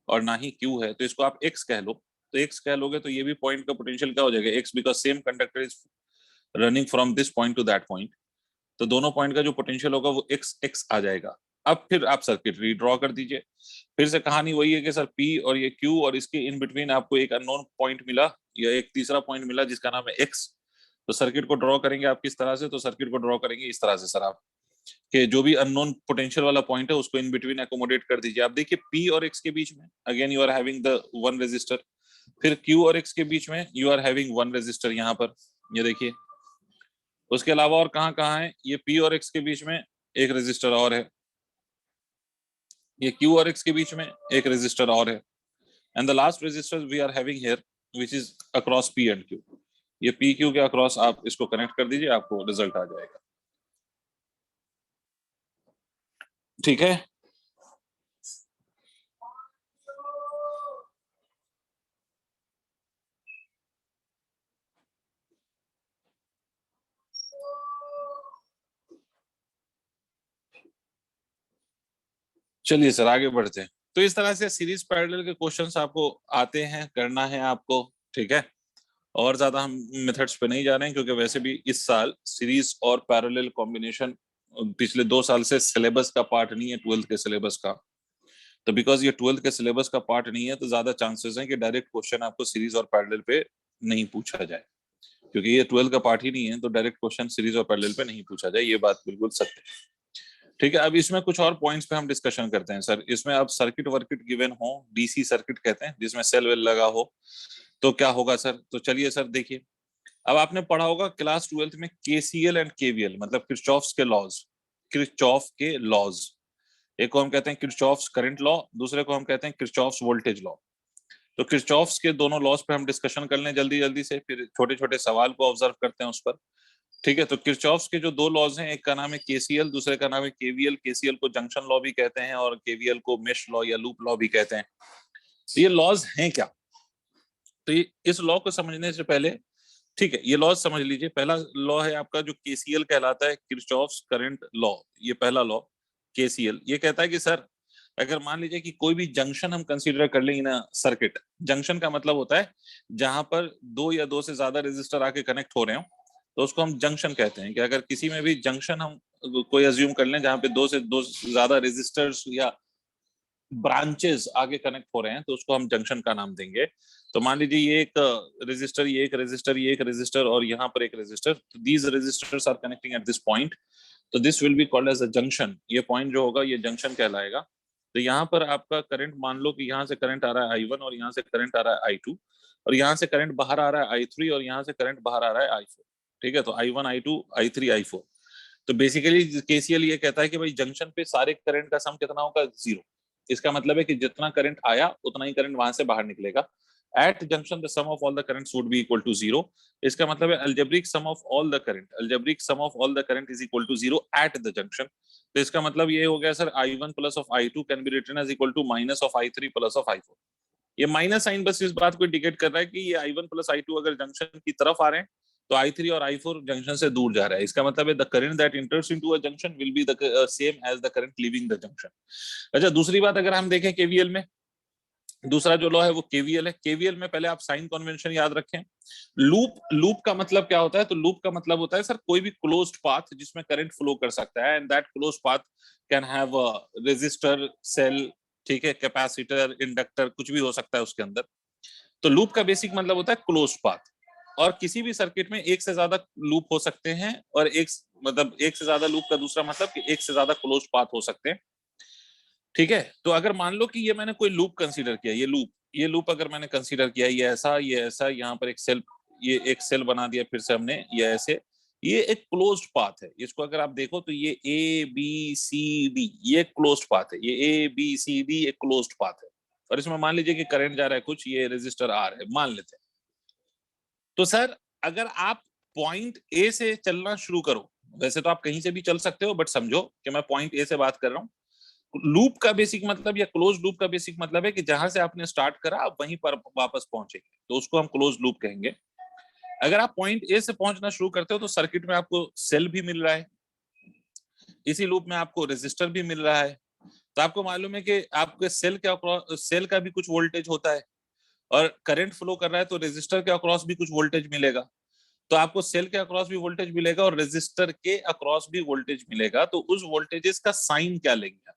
और ना ही क्यू है, तो इसको आप एक्स कह लो। तो एक्स कह लोगे तो ये भी पॉइंट का पोटेंशियल क्या हो जाएगा, x, because same conductor is running from this point two that point. तो दोनों पॉइंट का जो पोटेंशियल होगा वो एक्स एक्स आ जाएगा। अब फिर आप सर्किट रीड्रॉ कर दीजिए। फिर से कहानी वही है कि सर पी और ये क्यू और इसके इन बिटवीन आपको एक अननोन पॉइंट मिला या एक तीसरा पॉइंट मिला जिसका नाम है एक्स। तो सर्किट को ड्रॉ करेंगे आप किस तरह से, तो सर्किट को ड्रॉ करेंगे इस तरह से सर, आप कि जो भी अननोन पोटेंशियल वाला पॉइंट है उसको इन बिटवीन एकोमोडेट कर दीजिए। आप देखिए पी और एक्स के बीच में again you are having the one resistor, फिर क्यू और एक्स के बीच में you are having one resistor यहाँ पर, ये देखिए। उसके अलावा और कहाँ कहाँ है, ये पी और एक्स के बीच में एक रेजिस्टर और है, ये क्यू और एक्स के बीच में एक रेजिस्टर और है, and the last resistor we are having here which is across P and Q. ये पी क्यू के अक्रॉस आप इसको कनेक्ट कर दीजिए, आपको रिजल्ट आ जाएगा। ठीक है, चलिए सर आगे बढ़ते हैं। तो इस तरह से सीरीज पैरेलल के क्वेश्चंस आपको आते हैं, करना है आपको। ठीक है, और ज्यादा हम मेथड्स पे नहीं जा रहे हैं क्योंकि वैसे भी इस साल सीरीज और पैरेलल कॉम्बिनेशन पिछले 2 साल से सिलेबस का पार्ट नहीं है, 12th के सिलेबस का। तो बिकॉज ये 12th के सिलेबस का पार्ट नहीं है तो ज्यादा चांसेस हैं कि डायरेक्ट क्वेश्चन आपको सीरीज और पैरेलल पे नहीं पूछा जाए, क्योंकि ये 12th का पार्ट ही नहीं है तो डायरेक्ट क्वेश्चन सीरीज और पैरेलल पे नहीं पूछा जाए, ये बात बिल्कुल सत्य है। ठीक है, अब इसमें कुछ और पॉइंट्स पे हम डिस्कशन करते हैं सर। इसमें अब सर्किट वर्किट गिवन हो, डीसी सर्किट कहते हैं जिसमें सेल वेल लगा हो, तो क्या होगा सर? तो चलिए सर देखिए, अब आपने पढ़ा होगा क्लास 12th में केसीएल एंड केवीएल, मतलब किरचॉफ्स के लॉज। किरचॉफ के लॉज, एक को हम कहते हैं किरचॉफ्स करंट लॉ, दूसरे को हम कहते हैं किरचॉफ्स वोल्टेज लॉ। तो किरचॉफ्स के दोनों लॉज पे हम डिस्कशन कर लें जल्दी जल्दी से, फिर छोटे छोटे सवाल को ऑब्जर्व करते हैं उस पर। ठीक है, तो किरचॉफ्स के जो 2 लॉज हैं, एक का नाम है केसीएल, दूसरे का नाम है केवीएल। केसीएल को जंक्शन लॉ भी कहते हैं और केवीएल को मेश लॉ या लूप लॉ भी कहते हैं। तो ये लॉज हैं क्या? तो इस लॉ को समझने से पहले, ठीक है, ये लॉ समझ लीजिए। पहला लॉ है आपका जो केसीएल कहलाता है, किरचॉफ्स करंट लॉ। ये पहला लॉ केसीएल, ये कहता है कि सर अगर मान लीजिए कि कोई भी जंक्शन हम कंसीडर कर लेंगे ना सर्किट, जंक्शन का मतलब होता है जहां पर 2 या 2 से ज्यादा रेजिस्टर आके कनेक्ट हो रहे हो, तो उसको हम जंक्शन कहते हैं। कि अगर किसी में भी जंक्शन हम कोई अज्यूम कर लें जहां पे 2 से 2 ज्यादा रेजिस्टर्स या ब्रांचेस आगे कनेक्ट हो रहे हैं, तो उसको हम जंक्शन का नाम देंगे। तो मान लीजिए ये एक रेजिस्टर, ये एक रेजिस्टर, ये एक रेजिस्टर और यहाँ पर एक रेजिस्टर, तो these resistors are connecting at this point, तो this will be called as a junction. ये पॉइंट जो होगा ये जंक्शन कहलाएगा। तो यहाँ पर आपका करंट, मान लो कि यहाँ से करंट आ रहा है आई वन और यहाँ से करंट आ रहा है आई टू, और यहाँ से करंट बाहर आ रहा है आई थ्री और यहाँ से करंट बाहर आ रहा है आई फोर। ठीक है, तो I one, I two, I three, I four. तो बेसिकली केसीएल ये कहता है कि भाई जंक्शन पे सारे करंट का सम कितना होगा? 0। इसका मतलब है कि जितना करंट आया उतना ही करंट वहां से बाहर निकलेगा। At junction the sum of all the currents would be equal to 0। इसका मतलब है algebraic sum of all the current, algebraic sum of all the current is equal to 0 at the junction. तो इसका मतलब ये हो गया sir, I one plus of I two can be written as equal to minus of I three plus of I four. ये minus sign बस इस बात को इंडिकेट कर रहा है कि ये I one plus I two अगर जंक्शन की तरफ आ रहे हैं तो आई थ्री और आई फोर जंक्शन से दूर जा रहा है। इसका मतलब है the current that enters into a junction will be the same as the current leaving the junction. अच्छा, दूसरी बात अगर हम देखें केवीएल में, दूसरा जो लॉ है वो केवीएल है। केवीएल में पहले आप साइन कन्वेंशन याद रखें। लूप, लूप का मतलब क्या होता है? तो लूप का मतलब होता है सर कोई भी क्लोज्ड पाथ जिसमें करंट फ्लो कर सकता है, and that closed path can have resistor, cell, ठीक है, कैपेसिटर, इंडक्टर, कुछ भी हो सकता है उसके अंदर। तो लूप का बेसिक मतलब होता है क्लोज्ड पाथ। और किसी भी सर्किट में एक से ज्यादा लूप हो सकते हैं, और एक मतलब एक से ज्यादा लूप का दूसरा मतलब कि एक से ज्यादा क्लोज्ड पाथ हो सकते हैं। ठीक है, तो अगर मान लो कि ये मैंने कोई लूप कंसीडर किया, ये लूप अगर मैंने कंसीडर किया, ये ऐसा, यहाँ पर एक सेल, ये एक सेल बना दिया फिर से हमने, ये ऐसे, ये एक क्लोज्ड पाथ है। इसको अगर आप देखो तो ये ए बी सी डी, ये क्लोज्ड पाथ है। ये ए बी सी डी एक क्लोज्ड पाथ है, और इसमें मान लीजिए कि करंट जा रहा है कुछ, ये रेजिस्टर आर है मान लेते हैं। तो सर अगर आप पॉइंट ए से चलना शुरू करो, वैसे तो आप कहीं से भी चल सकते हो, बट समझो कि मैं पॉइंट ए से बात कर रहा हूँ। लूप का बेसिक मतलब या क्लोज लूप का बेसिक मतलब है कि जहां से आपने स्टार्ट करा आप वहीं पर वापस पहुंचेंगे, तो उसको हम क्लोज लूप कहेंगे। अगर आप पॉइंट ए से पहुंचना शुरू करते हो तो सर्किट में आपको सेल भी मिल रहा है, इसी लूप में आपको रेजिस्टर भी मिल रहा है। तो आपको मालूम है कि आपके सेल का भी कुछ वोल्टेज होता है, और करंट फ्लो कर रहा है तो रेजिस्टर के अक्रॉस भी कुछ वोल्टेज मिलेगा। तो आपको सेल के अक्रॉस भी वोल्टेज मिलेगा और रेजिस्टर के अक्रॉस भी वोल्टेज मिलेगा। तो उस वोल्टेजेस का साइन क्या लेंगे आप?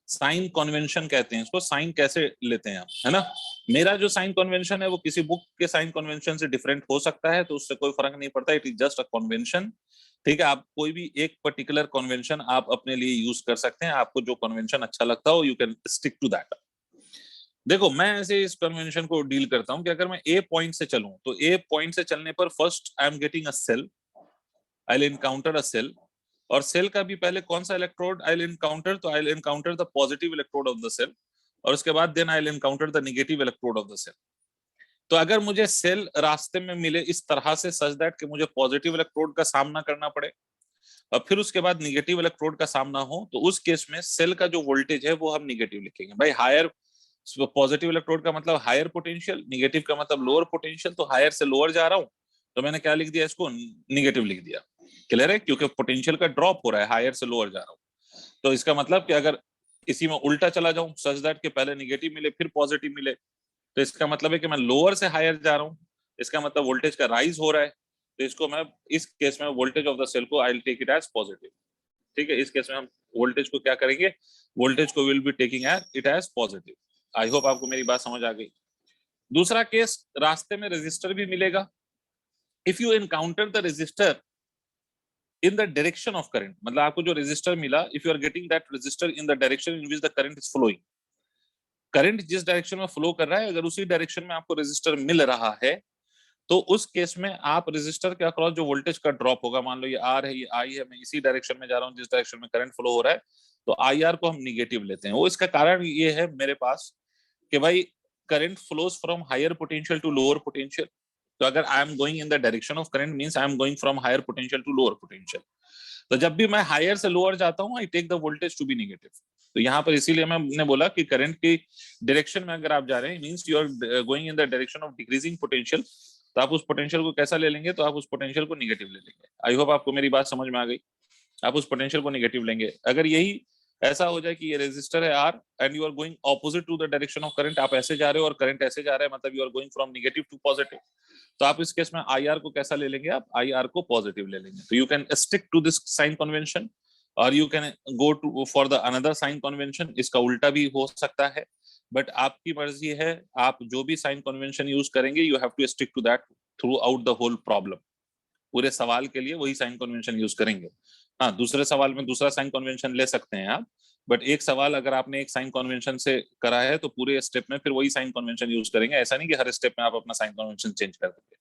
साइन कन्वेंशन कहते हैं इसको। साइन कैसे लेते हैं आप, है ना? मेरा जो साइन कन्वेंशन है वो किसी बुक के साइन कन्वेंशन से डिफरेंट हो सकता है, तो उससे कोई फर्क नहीं पड़ता, it is just a convention. ठीक है, आप कोई भी एक पर्टिकुलर कन्वेंशन आप अपने लिए यूज कर सकते हैं, आपको जो कन्वेंशन अच्छा लगता हो you can stick to that. देखो मैं ऐसे इस कन्वेंशन को डील करता हूं कि अगर मैं ए पॉइंट से चलूं तो ए पॉइंट से चलने पर first I am getting a cell, I will encounter a cell. और सेल का भी पहले कौन सा इलेक्ट्रोड आई विल एनकाउंटर? तो I will encounter the positive electrode of the cell. और उसके बाद then I will encounter the negative electrode of the cell. तो अगर मुझे सेल रास्ते में मिले इस तरह से सच दैट कि मुझे पॉजिटिव इलेक्ट्रोड का सामना करना पड़े और फिर उसके बाद निगेटिव इलेक्ट्रोड का सामना हो, तो उस केस में सेल का जो वोल्टेज है वो हम निगेटिव लिखेंगे। भाई हायर पॉजिटिव इलेक्ट्रोड का मतलब हायर पोटेंशियल, निगेटिव का मतलब लोअर पोटेंशियल, तो हायर से लोअर जा रहा हूं तो मैंने क्या लिख दिया, इसको निगेटिव लिख दिया। क्लियर है, क्योंकि पोटेंशियल का ड्रॉप हो रहा है, हायर से लोअर जा रहा हूं। तो इसका मतलब कि अगर इसी में उल्टा चला जाऊं सच दैट कि पहले निगेटिव मिले फिर पॉजिटिव मिले, तो इसका मतलब है कि मैं लोअर से हायर जा रहा हूँ, इसका मतलब वोल्टेज का राइज हो रहा है। तो इसको मैं इस केस में वोल्टेज ऑफ द सेल को I will take it as positive. ठीक है, इस केस में हम वोल्टेज को क्या करेंगे, वोल्टेज को will be taking it as positive. I hope आपको मेरी बात समझ आ गई। दूसरा केस, रास्ते में रेजिस्टर भी मिलेगा। If you encounter the resistor in the direction of current, मतलब आपको जो रेजिस्टर मिला, if you are getting that resistor in the direction in which the current is flowing, current जिस डायरेक्शन में फ्लो कर रहा है अगर उसी डायरेक्शन में आपको रेजिस्टर मिल रहा है, तो उस केस में आप रेजिस्टर के अक्रॉस जो वोल्टेज का ड्रॉप होगा, मान लो ये आर है ये आई है, मैं इसी डायरेक्शन में जा रहा हूँ जिस डायरेक्शन में करंट फ्लो हो रहा है, तो आई आर को हम निगेटिव लेते हैं। वो इसका कारण ये है मेरे पास कि भाई current flows from higher potential to lower potential. तो अगर I am going in the direction of current means I am going from higher potential to lower potential. तो जब भी मैं हायर से लोअर जाता हूँ I take the voltage to be negative. तो यहाँ पर इसीलिए मैंने बोला कि करंट की डायरेक्शन में अगर आप जा रहे हैं means you are going in the direction of decreasing potential, तो आप उस पोटेंशियल को कैसा ले लेंगे, तो आप उस पोटेंशियल को निगेटिव ले लेंगे। आई होप आपको मेरी बात समझ में आ गई। आप उस पोटेंशियल को निगेटिव लेंगे। अगर यही ऐसा हो जाए कि ये रेजिस्टर है R and you are going opposite to the direction of current, आप ऐसे जा रहे हो और करंट ऐसे जा रहा है, मतलब you are going from negative to positive, तो आप इस केस में आई आर को कैसा ले लेंगे, आप आई आर को पॉजिटिव ले लेंगे। तो you can stick to this sign convention और you can go to for the another sign convention, इसका उल्टा भी हो सकता है, बट आपकी मर्जी है। आप जो भी साइन कन्वेंशन यूज करेंगे you have to stick to that throughout the whole problem. पूरे सवाल के लिए वही साइन कन्वेंशन यूज करेंगे। हाँ, दूसरे सवाल में दूसरा साइन कन्वेंशन ले सकते हैं आप, बट एक सवाल अगर आपने एक साइन कन्वेंशन से करा है तो पूरे स्टेप में फिर वही साइन कन्वेंशन यूज करेंगे। ऐसा नहीं कि हर स्टेप में आप अपना साइन कन्वेंशन चेंज कर देंगे।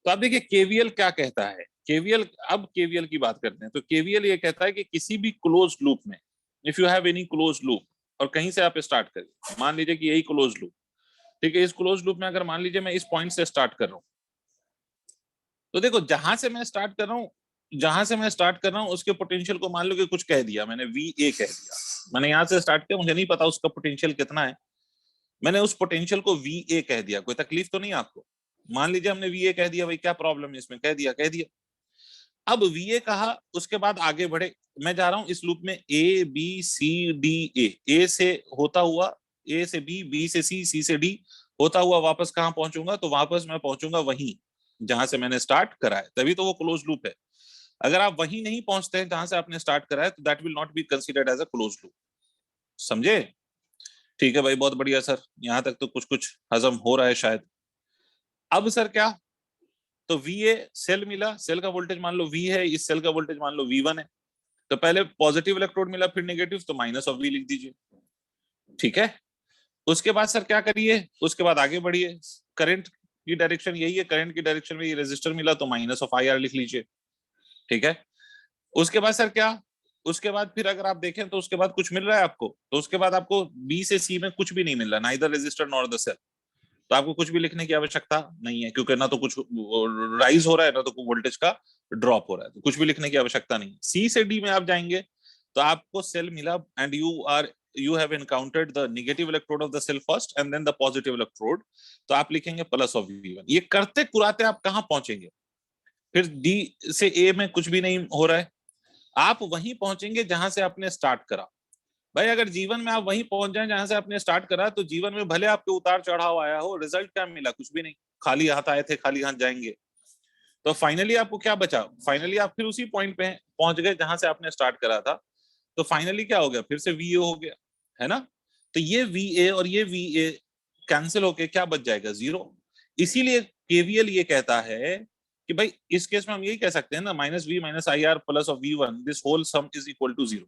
तो आप देखिए केवीएल क्या कहता है। केवीएल, अब केवीएल की बात करते हैं। तो केवीएल ये कहता है कि किसी भी क्लोज लूप में, if you have any close loop, और कहीं से आप स्टार्ट करिए, मान लीजिए कि यही क्लोज लूप, ठीक है, इस क्लोज लूप में अगर मान लीजिए मैं इस पॉइंट से स्टार्ट कर रहा हूँ, तो देखो जहां से मैं स्टार्ट कर रहा हूँ, उसके पोटेंशियल को मान लो कि कुछ कह दिया मैंने, वी ए कह दिया। मैंने यहां से स्टार्ट किया, मुझे नहीं पता उसका पोटेंशियल कितना है, मैंने उस पोटेंशियल को वी ए कह दिया। कोई तकलीफ तो नहीं आपको? मान लीजिए हमने वी ए कह दिया, भाई क्या प्रॉब्लम है इसमें, कह दिया। अब वी ए कहा, उसके बाद आगे बढ़े, मैं जा रहा हूं इस लूप में ए बी सी डी, ए से होता हुआ ए से बी, बी से सी, सी से डी होता हुआ वापस कहां पहुंचूंगा, तो वापस मैं पहुंचूंगा वहीं जहां से मैंने स्टार्ट करा है, तभी तो वो क्लोज लूप है। अगर आप वहीं नहीं पहुंचते हैं जहां से आपने स्टार्ट करा है, तो that will not be considered as a close loop. समझे? ठीक है भाई, बहुत बढ़िया सर, यहां तक तो कुछ कुछ हजम हो रहा है शायद। अब सर क्या, तो वी ए सेल मिला, सेल का वोल्टेज मान लो वी है, इस सेल का वोल्टेज मान लो वी वन है, तो पहले पॉजिटिव इलेक्ट्रोड मिला फिर नेगेटिव, तो माइनस ऑफ वी लिख दीजिए। ठीक है, उसके बाद सर क्या करिए, उसके बाद आगे बढ़िए, करंट की डायरेक्शन यही है, करंट की डायरेक्शन में ये रेजिस्टर मिला तो माइनस ऑफ आई आर लिख लीजिए। ठीक है, उसके बाद सर क्या, उसके बाद फिर अगर आप देखें तो उसके बाद कुछ मिल रहा है आपको, तो उसके बाद आपको बी से सी में कुछ भी नहीं मिल रहा, ना इधर रेजिस्टर नॉर द सेल, तो आपको कुछ भी लिखने की आवश्यकता नहीं है, क्योंकि ना तो कुछ राइज हो रहा है ना तो वोल्टेज का ड्रॉप हो रहा है, तो कुछ भी लिखने की आवश्यकता नहीं। सी से डी में आप जाएंगे तो आपको सेल मिला and you have encountered the negative electrode of the cell first and then the positive electrode, तो आप लिखेंगे प्लस ऑफ V1। ये करते कुराते आप कहां पहुंचेंगे, फिर D से A में कुछ भी नहीं हो रहा है, आप वहीं पहुंचेंगे जहां से आपने स्टार्ट करा। भाई अगर जीवन में आप वहीं पहुंच जाए जहां से आपने स्टार्ट करा, तो जीवन में भले आपके उतार चढ़ाव आया हो, रिजल्ट क्या मिला, कुछ भी नहीं, खाली हाथ आए थे खाली हाथ जाएंगे। तो फाइनली आपको क्या बचा, फाइनली आप फिर उसी पॉइंट पे पहुंच गए जहां से आपने स्टार्ट करा था, तो फाइनली क्या हो गया, फिर से वीए हो गया, है ना। तो ये वीए और ये वीए कैंसिल होके क्या बच जाएगा, जीरो। इसीलिए केवीएल ये कहता है कि भाई इस केस में हम यही कह सकते हैं ना, minus V minus I R plus of V one, this whole sum is equal to zero.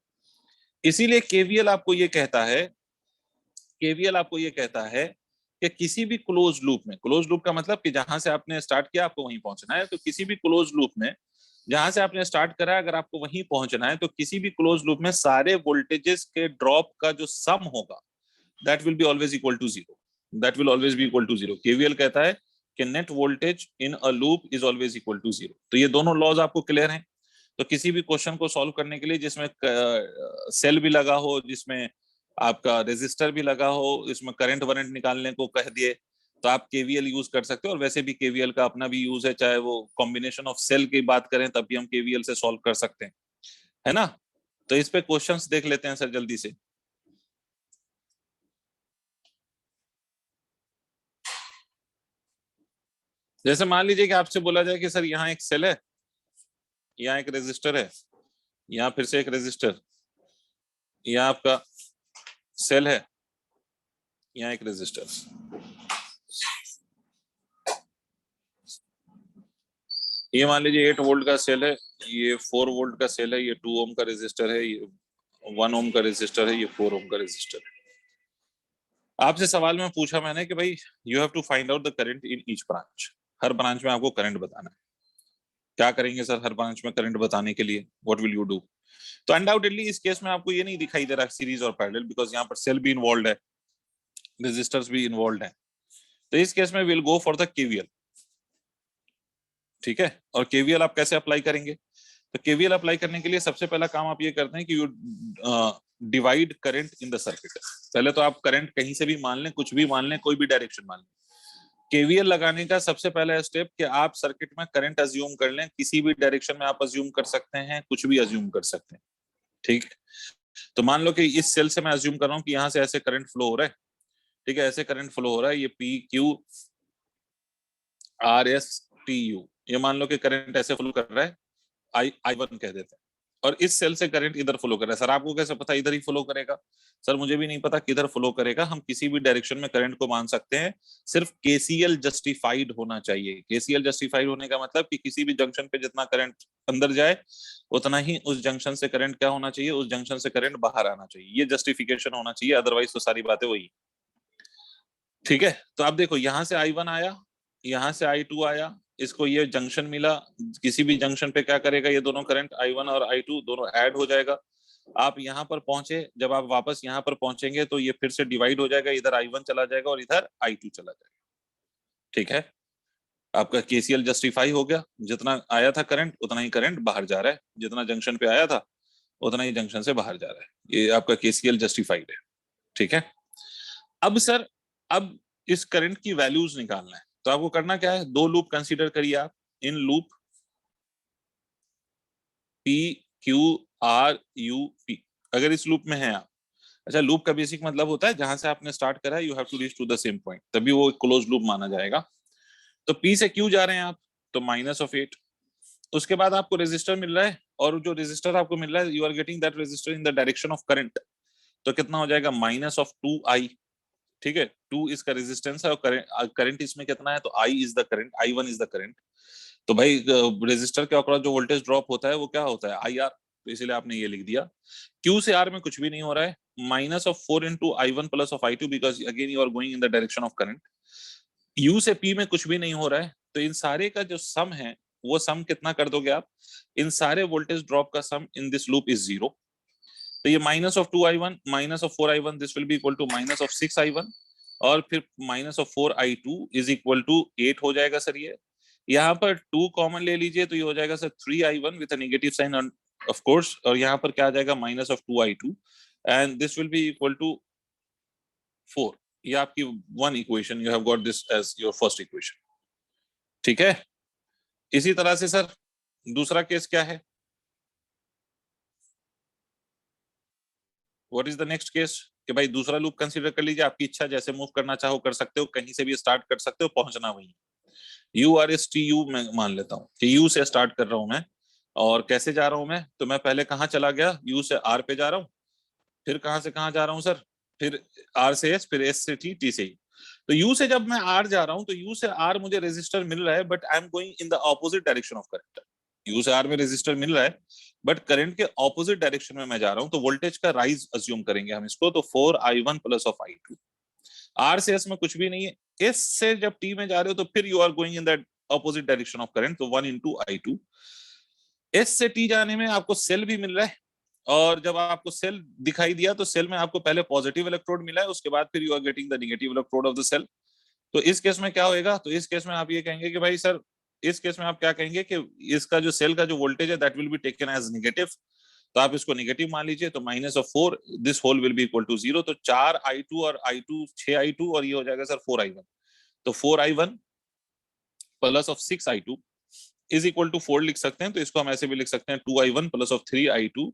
इसीलिए केवीएल आपको ये कहता है, केवीएल आपको ये कहता है कि किसी भी क्लोज लूप में, क्लोज लूप का मतलब कि जहां से आपने स्टार्ट किया आपको वहीं पहुंचना है, तो किसी भी क्लोज लूप में जहां से आपने स्टार्ट करा है अगर आपको वहीं पहुंचना है, तो किसी भी क्लोज लूप में सारे वोल्टेजेस के ड्रॉप का जो सम होगा that will be always equal to zero, that will always be equal to zero. KVL कहता है कि net voltage in a loop is always equal to zero. तो ये दोनों लॉज आपको क्लियर हैं। तो किसी भी क्वेश्चन को सॉल्व करने के लिए जिसमें सेल भी लगा हो, जिसमें आपका रेजिस्टर भी लगा हो, इसमें करंट वरंट निकालने को कह दिए, तो आप केवीएल यूज कर सकते हो। और वैसे भी केवीएल का अपना भी यूज है, चाहे वो कॉम्बिनेशन ऑफ सेल की बात करें तब भी हम केवीएल से सॉल्व कर सकते हैं, है ना। तो इस पे क्वेश्चंस देख लेते हैं सर जल्दी से। जैसे मान लीजिए कि आपसे बोला जाए कि सर यहाँ एक सेल है, यहाँ एक रेजिस्टर है, यहाँ फिर से एक रेजिस्टर, यहाँ आपका सेल है, यहाँ एक रेजिस्टर। ये मान लीजिए 8 वोल्ट का सेल है, ये 4 वोल्ट का सेल है, ये 2 ओम का रेजिस्टर है, ये 1 ओम का रेजिस्टर है, ये 4 ओम का रेजिस्टर है। आपसे सवाल में पूछा मैंने कि भाई you have to find out the current in each branch. हर ब्रांच में आपको करंट बताना है। क्या करेंगे सर हर ब्रांच में करंट बताने के लिए, व्हाट विल यू डू? तो अनडाउटेडली इस केस में आपको ये नहीं दिखाई दे रहा सीरीज और पैरेलल, बिकॉज यहाँ पर सेल भी इन्वॉल्व है, रेजिस्टर्स भी इन्वॉल्व है। तो इस केस में will go for the KVL, ठीक है। और केवीएल आप कैसे अप्लाई करेंगे? तो केवीएल अप्लाई करने के लिए सबसे पहला काम आप ये करते हैं कि you divide current in the circuit. पहले तो आप करंट कहीं से भी मान लें, कुछ भी मान लें, कोई भी डायरेक्शन मान लें। केवीएल लगाने का सबसे पहला स्टेप कि आप सर्किट में करंट अज्यूम कर लें। किसी भी डायरेक्शन में आप अज्यूम कर सकते हैं, कुछ भी अज्यूम कर सकते हैं, ठीक। तो मान लो कि इस सेल से मैं अज्यूम कर रहा हूं कि यहां से ऐसे करंट फ्लो हो रहा है, ठीक है, ऐसे करंट फ्लो हो रहा है, ये P Q R S T U, ये मान लो कि करंट ऐसे फ्लो कर रहा है, I1 कह देते हैं। और इस सेल से करंट इधर फ्लो कर रहा है। सर आपको कैसे पता इधर ही फ्लो करेगा? सर मुझे भी नहीं पता किधर फ्लो करेगा, हम किसी भी डायरेक्शन में करंट को मान सकते हैं, सिर्फ केसीएल जस्टिफाइड होना चाहिए। केसीएल जस्टिफाइड होने का मतलब कि किसी भी जंक्शन पे जितना करंट अंदर जाए उतना ही उस जंक्शन से करंट क्या होना चाहिए, उस जंक्शन से करंट बाहर आना चाहिए। ये जस्टिफिकेशन होना चाहिए, अदरवाइज तो सारी बातें वही, ठीक है। तो आप देखो यहां से I1 आया, यहां से I2 आया, इसको ये जंक्शन मिला, किसी भी जंक्शन पे क्या करेगा, ये दोनों करंट I1 और I2 दोनों ऐड हो जाएगा। आप यहाँ पर पहुंचे, जब आप वापस यहाँ पर पहुंचेंगे तो ये फिर से डिवाइड हो जाएगा, इधर I1 चला जाएगा और इधर I2 चला जाएगा, ठीक है। आपका केसीएल जस्टिफाई हो गया, जितना आया था करंट उतना ही करंट बाहर जा रहा है, जितना जंक्शन पे आया था उतना ही जंक्शन से बाहर जा रहा है, ये आपका केसीएल जस्टिफाइड है, ठीक है। अब सर, अब इस करंट की वैल्यूज निकालना है, तो आपको करना क्या है, दो लूप कंसीडर करिए आप। In loop P Q R U P, अगर इस लूप में है आप, अच्छा लूप का बेसिक मतलब होता है जहां से आपने स्टार्ट करा है you have to reach to the same point, तभी वो क्लोज लूप माना जाएगा। तो पी से क्यू जा रहे हैं आप, तो -8। उसके बाद आपको रेजिस्टर मिल रहा है, और जो रेजिस्टर आपको मिल रहा है you are getting that resistor in the direction of current, तो कितना हो जाएगा -2I, ठीक है। 2 इसका रेजिस्टेंस है और करंट इसमें कितना है, तो I is the current, I1 is the current. तो भाई रेजिस्टर के अक्रॉस जो वोल्टेज ड्रॉप होता है वो क्या होता है, IR, तो इसलिए आपने ये लिख दिया। Q से R में कुछ भी नहीं हो रहा है, -4 into I1 plus of I2 because again you are going in the direction of current। U से P में कुछ भी नहीं हो रहा है, तो इन सारे का जो सम है वो सम कितना कर दोगे आप, इन सारे वोल्टेज ड्रॉप का sum in this loop is 0। तो ये -2I1 -4I1 this will be equal to -6I1, और फिर -4I2 इज इक्वल टू 8 हो जाएगा सर। ये यहाँ पर 2 कॉमन ले लीजिए तो ये हो जाएगा sir 3I1 with a negative sign of course, और यहाँ पर क्या आ जाएगा -2I2, and this will be equal to 4। ये आपकी one equation, you have got this as your first equation, ठीक है। इसी तरह से सर दूसरा केस क्या है, what is the next case, कि भाई दूसरा लूप कंसीडर कर लीजिए, आपकी इच्छा, जैसे मूव करना चाहो कर सकते हो, कहीं से भी स्टार्ट कर सकते हो, पहुंचना वही। You R S T U मैं मान लेता हूँ कि यू से स्टार्ट कर रहा हूं मैं, और कैसे जा रहा हूं मैं, तो मैं पहले कहाँ चला गया, यू से आर पे जा रहा हूँ, फिर कहाँ से कहाँ जा रहा हूँ सर, फिर आर से एस, फिर एस से टी, टी से ई। तो यू से जब मैं आर जा रहा हूँ तो यू से आर मुझे रेजिस्टर मिल रहा है, but I am going in the opposite direction of current. You से आर में रेजिस्टर मिल रहा है, बट करंट के ऑपोजिट डायरेक्शन में मैं जा रहा हूँ, तो वोल्टेज का राइज अज्यूम करेंगे हम इसको, तो 4I1 plus of I2। R से एस में कुछ भी नहीं है, एस से जब टी में जा रहे हो तो फिर you are going in that opposite direction of current, तो 1 into I2। एस से टी जाने में आपको सेल भी मिल रहा है और जब आपको सेल दिखाई दिया तो सेल में आपको पहले पॉजिटिव इलेक्ट्रोड मिला है, उसके बाद फिर you are getting the negative electrode of the cell. तो इस केस में क्या होएगा, तो इस केस में आप ये कहेंगे कि भाई सर, इस केस में आप क्या कहेंगे कि इसका जो सेल का जो वोल्टेज है that will be taken as negative. तो आप इसको नेगेटिव मान लीजिए, तो -4 this whole will be equal to 0। तो 4i2 और i2 6i2 और ये हो जाएगा सर 4i1। तो 4i1 plus of 6i2 is equal to 4 लिख सकते हैं। तो इसको हम ऐसे भी लिख सकते हैं 2i1 plus of 3i2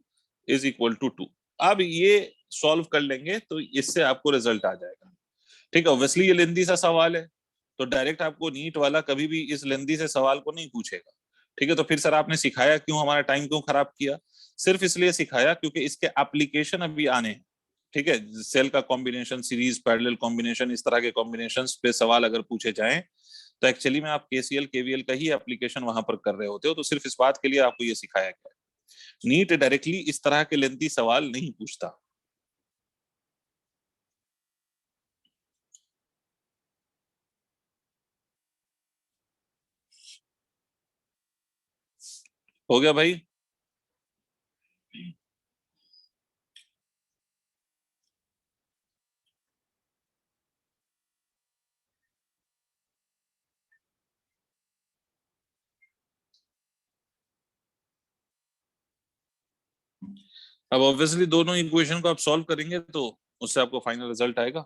is equal to 2। अब ये सॉल्व कर लेंगे तो इससे आपको रिजल्ट आ जाएगा। ठीक है, ऑब्वियसली ये लेंदी सा सवाल है, तो डायरेक्ट आपको नीट वाला कभी भी इस लेंदी से सवाल को नहीं पूछेगा। ठीक है, तो फिर सर आपने सिखाया क्यों, हमारा टाइम क्यों खराब किया? सिर्फ इसलिए सिखाया क्योंकि इसके एप्लीकेशन अभी आने हैं। ठीक है, सेल का कॉम्बिनेशन, सीरीज पैरेलल कॉम्बिनेशन, इस तरह के कॉम्बिनेशन पे सवाल अगर पूछे जाएं तो एक्चुअली में आप केसीएल केवीएल का ही एप्लीकेशन वहां पर कर रहे होते हो। तो सिर्फ इस बात के लिए आपको ये सिखाया गया है। नीट डायरेक्टली इस तरह के लेंथी सवाल नहीं पूछता। हो गया भाई? अब ऑब्वियसली दोनों इक्वेशन को आप सॉल्व करेंगे तो उससे आपको फाइनल रिजल्ट आएगा।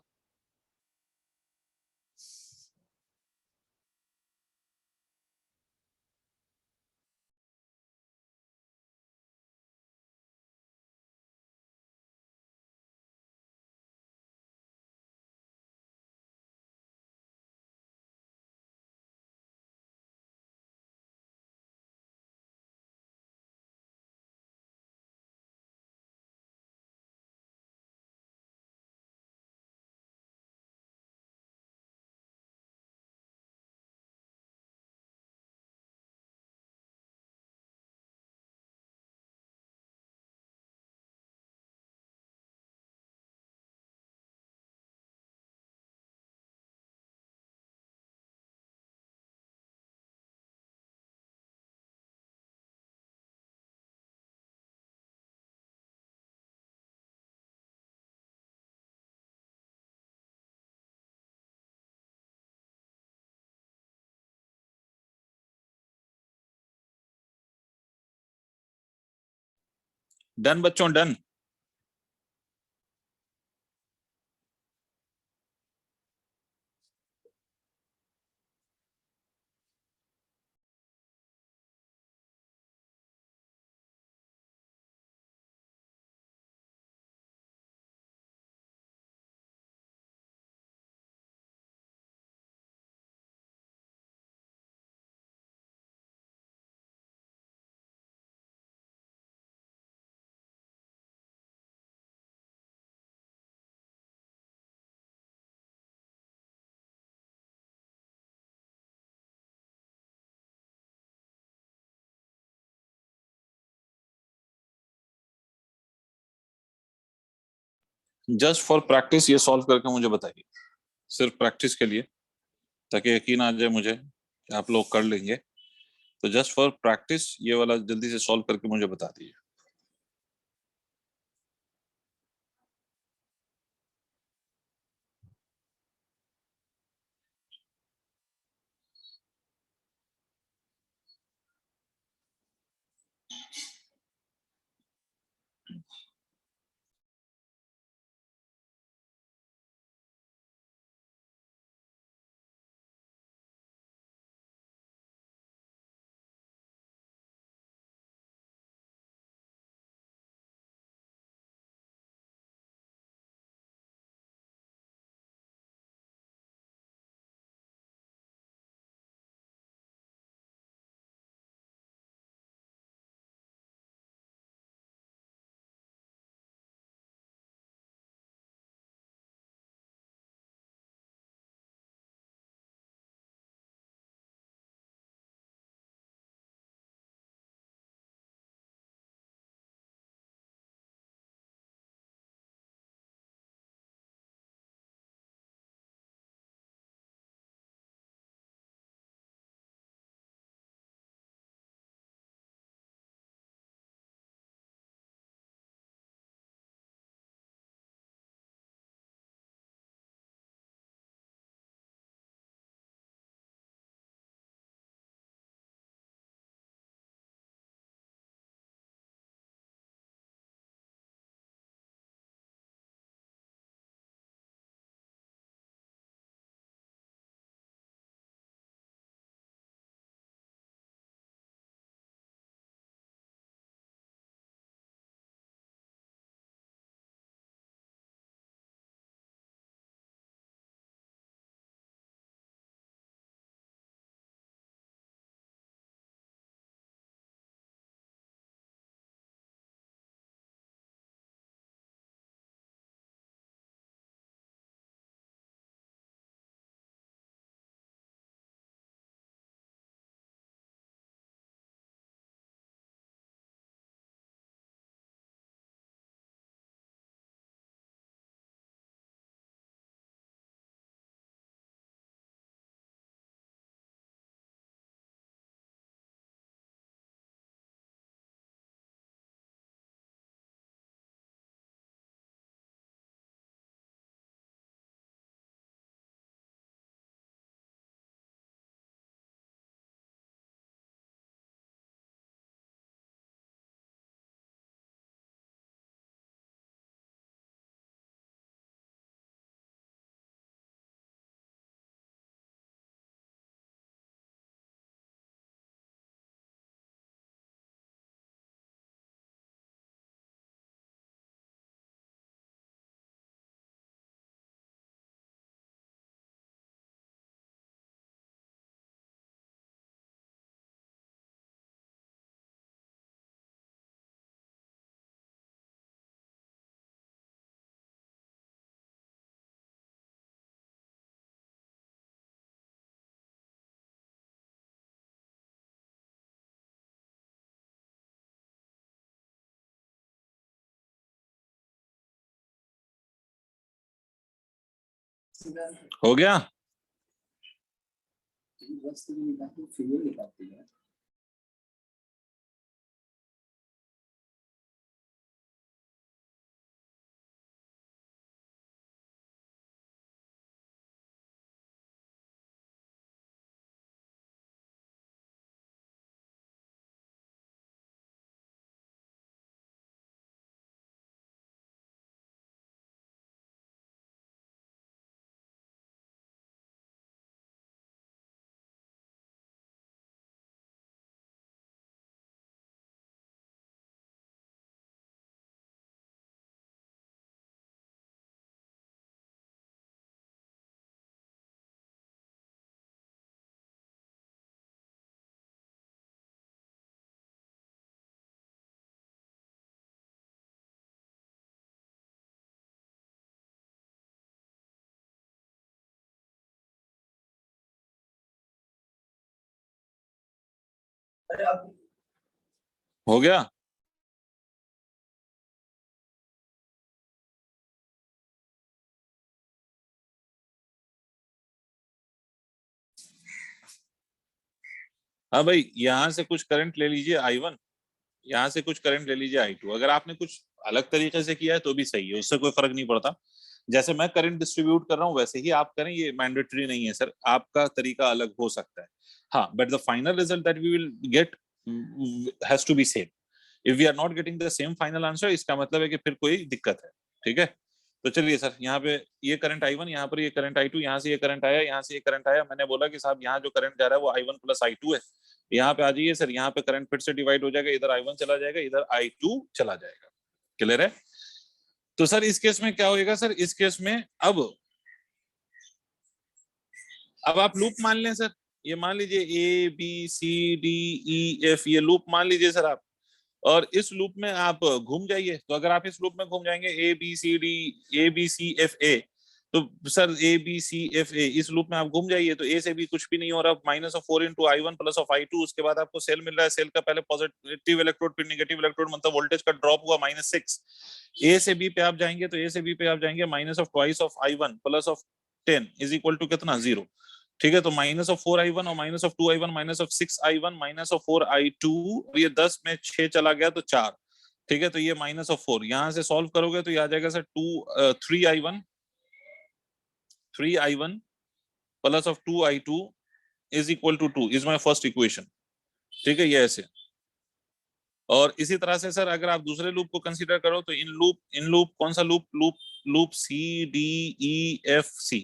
डन बच्चों, डन। जस्ट फॉर प्रैक्टिस ये सॉल्व करके मुझे बताइए, सिर्फ प्रैक्टिस के लिए, ताकि यकीन आ जाए मुझे कि आप लोग कर लेंगे। तो जस्ट फॉर प्रैक्टिस ये वाला जल्दी से सॉल्व करके मुझे बता दीजिए। हो गया। हो गया। हाँ भाई, यहाँ से कुछ करंट ले लीजिए I1, यहाँ से कुछ करंट ले लीजिए I2। अगर आपने कुछ अलग तरीके से किया है तो भी सही है, उससे कोई फर्क नहीं पड़ता। जैसे मैं करंट डिस्ट्रीब्यूट कर रहा हूँ वैसे ही आप करें, ये मैंडेटरी नहीं है सर, आपका तरीका अलग हो सकता है। हाँ, but the final result that we will get has to be same. If we are not getting the same final answer, इसका मतलब है कि फिर कोई दिक्कत है। ठीक है, तो चलिए सर, यहाँ पे ये करंट I1, यहाँ पर ये करंट I2, यहाँ से ये करंट आया, यहाँ से ये करंट आया। मैंने बोला कि साहब यहाँ जो करंट जा रहा है वो I1 प्लस I2 है। यहाँ पे आ जाइए सर, यहाँ पे करंट फिर से डिवाइड हो जाएगा, इधर I1 चला जाएगा, इधर I2 चला जाएगा। क्लियर है? तो सर इस केस में क्या होएगा सर, इस केस में अब आप लूप मान लें सर। ये मान लीजिए ABCDEF, ये लूप मान लीजिए सर आप। और इस लूप में आप घूम जाइए। तो अगर आप इस लूप में घूम जाएंगे ABCDABCFA, तो सर ABCFA इस लूप में आप घूम जाइए तो ए से भी कुछ भी नहीं हो रहा। -4 into I1 plus of I2, उसके बाद आपको सेल मिल रहा है। सेल का पहले पॉजिटिव इलेक्ट्रोड फिर नेगेटिव इलेक्ट्रोड, मतलब वोल्टेज का ड्रॉप हुआ -6। ए से बी पे आप जाएंगे तो ए से बी पे आप जाएंगे -twice of I1 plus of 10 is equal to कितना, 0। ठीक है, तो -4I1 और -2I1 -6I1 -4I2, और ये 10 में 6 चला गया तो 4। ठीक है, तो ये -4 यहाँ से सॉल्व करोगे तो ये आ जाएगा sir 3I1 plus of 2I2 is equal to 2 is my first equation. ठीक है, ये ऐसे। और इसी तरह से सर अगर आप दूसरे लूप को कंसीडर करो तो इन लूप कौन सा लूप, लूप CDEFC,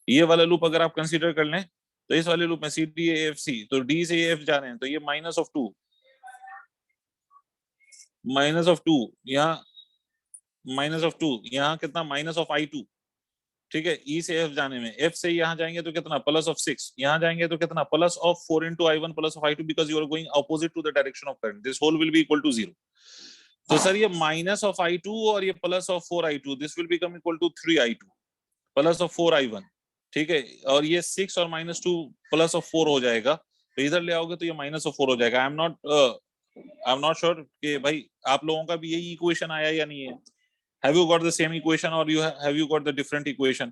ये वाला लूप अगर आप कंसीडर कर लें तो इस वाले लूप में CDEFC, तो D से F जा रहे हैं तो ये -2 यहाँ यहाँ कितना, -I2। ठीक है, E से F जाने में, F से यहाँ जाएंगे तो कितना, +6, यहाँ जाएंगे तो कितना, +4 into I1 plus of I2, because you are going opposite to the direction of current, this whole will be equal to 0। तो सर ये -I2 और ये +4I2, this will become equal to 3I2 +4I1। ठीक है, और ये 6 और -2 +4 हो जाएगा, तो इधर ले आओगे तो ये -4 हो जाएगा। आई एम नॉट श्योर कि भाई आप लोगों का भी यही इक्वेशन आया या नहीं है। Have you got the same equation और have you got the different equation?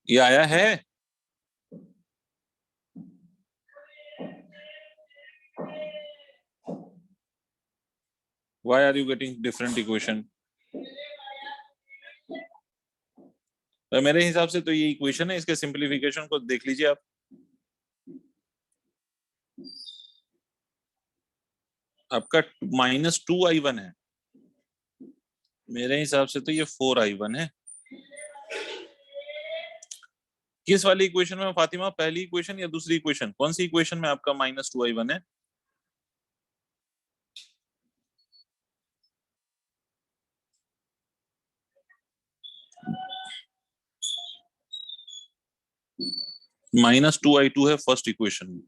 ये आया है? Why are you getting different equation? तो मेरे हिसाब से तो ये इक्वेशन है, इसके सिंपलीफिकेशन को देख लीजिए आप। आपका -2I1 है, मेरे हिसाब से तो ये 4I1 है। किस वाली इक्वेशन में फातिमा, पहली इक्वेशन या दूसरी इक्वेशन, कौन सी इक्वेशन में आपका -2I1 है? -2I2 है फर्स्ट इक्वेशन में।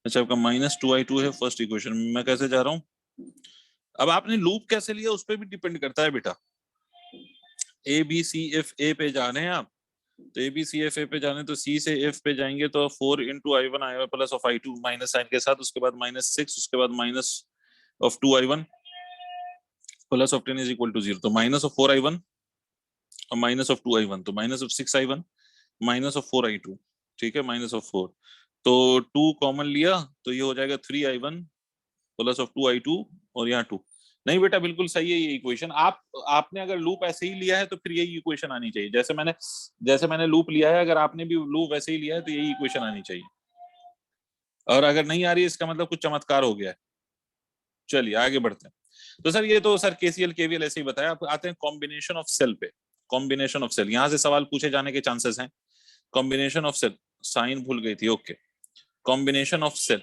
अच्छा, आपका -2I2 है फर्स्ट इक्वेशन में। मैं कैसे जा रहा हूँ, अब आपने लूप कैसे लिया उस पर भी डिपेंड करता है बेटा। ABCFA पे जा रहे हैं आप, तो ABCFA पे जाने तो C से F पे जाएंगे तो 4 इंटू I1 आएगा plus of I2 minus sign के साथ, उसके बाद -6, उसके बाद -2I1। Plus of 10 is equal to 0, तो माइनस ऑफ 4i1 और माइनस ऑफ 2i1, तो minus of 6i1 minus of 4i2, ठीक है, माइनस ऑफ 4, तो 2 कॉमन लिया तो ये हो जाएगा 3i1 प्लस ऑफ 2i2 और यहाँ 2। नहीं बेटा बिल्कुल सही है ये इक्वेशन। आपने अगर लूप ऐसे ही लिया है तो फिर यही इक्वेशन आनी चाहिए, जैसे मैंने लूप लिया है, अगर आपने भी लूप वैसे ही लिया है तो यही इक्वेशन आनी चाहिए, और अगर नहीं आ रही है इसका मतलब कुछ चमत्कार हो गया है। चलिए आगे बढ़ते हैं। तो सर ये तो सर केसीएल केवीएल ऐसे ही बताया। अब आते हैं कॉम्बिनेशन ऑफ सेल पे। कॉम्बिनेशन ऑफ सेल, यहां से सवाल पूछे जाने के चांसेस हैं। कॉम्बिनेशन ऑफ सेल, साइन भूल गई थी, ओके। कॉम्बिनेशन ऑफ सेल,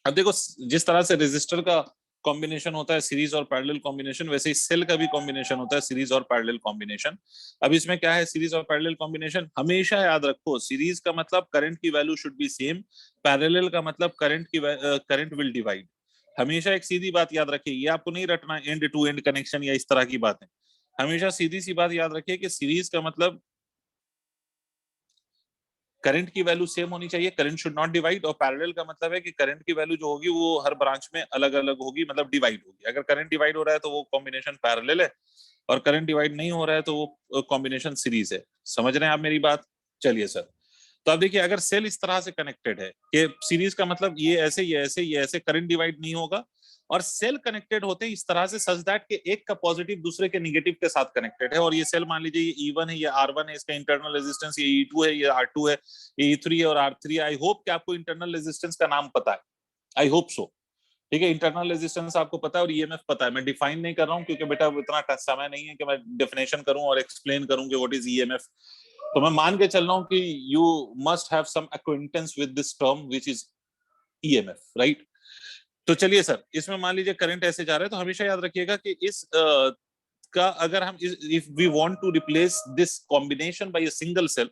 अब देखो जिस तरह से रेजिस्टर का कॉम्बिनेशन होता है सीरीज और पैरेलल कॉम्बिनेशन, वैसे ही सेल का भी कॉम्बिनेशन होता है सीरीज और पैरेलल कॉम्बिनेशन। अब इसमें क्या है, सीरीज और पैरेलल कॉम्बिनेशन हमेशा याद रखो, सीरीज का मतलब करंट की value should be same, parallel का मतलब करंट विल डिवाइड। हमेशा एक सीधी बात याद रखिए, ये आपको नहीं रटना एंड टू एंड कनेक्शन या इस तरह की बातें। हमेशा सीधी सी बात याद रखिए कि सीरीज का मतलब करंट की वैल्यू सेम होनी चाहिए, करंट शुड नॉट डिवाइड, और पैरेलल का मतलब है कि करंट की वैल्यू जो होगी वो हर ब्रांच में अलग अलग होगी, मतलब डिवाइड होगी। अगर करंट डिवाइड हो रहा है तो वो कॉम्बिनेशन पैरेलल है, और करंट डिवाइड नहीं हो रहा है तो वो कॉम्बिनेशन सीरीज है। समझ रहे हैं आप मेरी बात? चलिए सर, तो अब देखिए अगर सेल इस तरह से कनेक्टेड है कि सीरीज का मतलब ये ऐसे ये ऐसे ये ऐसे, करंट डिवाइड नहीं होगा, और सेल कनेक्टेड होते हैं इस तरह से सच दैट कि एक का पॉजिटिव दूसरे के निगेटिव के साथ कनेक्टेड है, और ये सेल मान लीजिए ये E1 है, ये R1 है, इसका इंटरनल रेजिस्टेंस ये E2 है, ये R2 है, ये E3 है और R3 है। आई होप कि आपको इंटरनल रेजिस्टेंस का नाम पता है, आई होप सो। ठीक है, इंटरनल रेजिस्टेंस आपको पता है और ईएमएफ पता है। मैं डिफाइन नहीं कर रहा हूँ क्योंकि बेटा इतना समय नहीं है कि मैं डेफिनेशन करूं और एक्सप्लेन करूं कि व्हाट इज ईएमएफ। तो मैं मान के चल रहा हूं कि you must have some acquaintance with this term which is EMF, right? तो चलिए सर, इसमें मान लीजिए करंट ऐसे जा रहा है, तो हमेशा याद रखिएगा कि इस का अगर हम if we want to replace this combination by a single cell,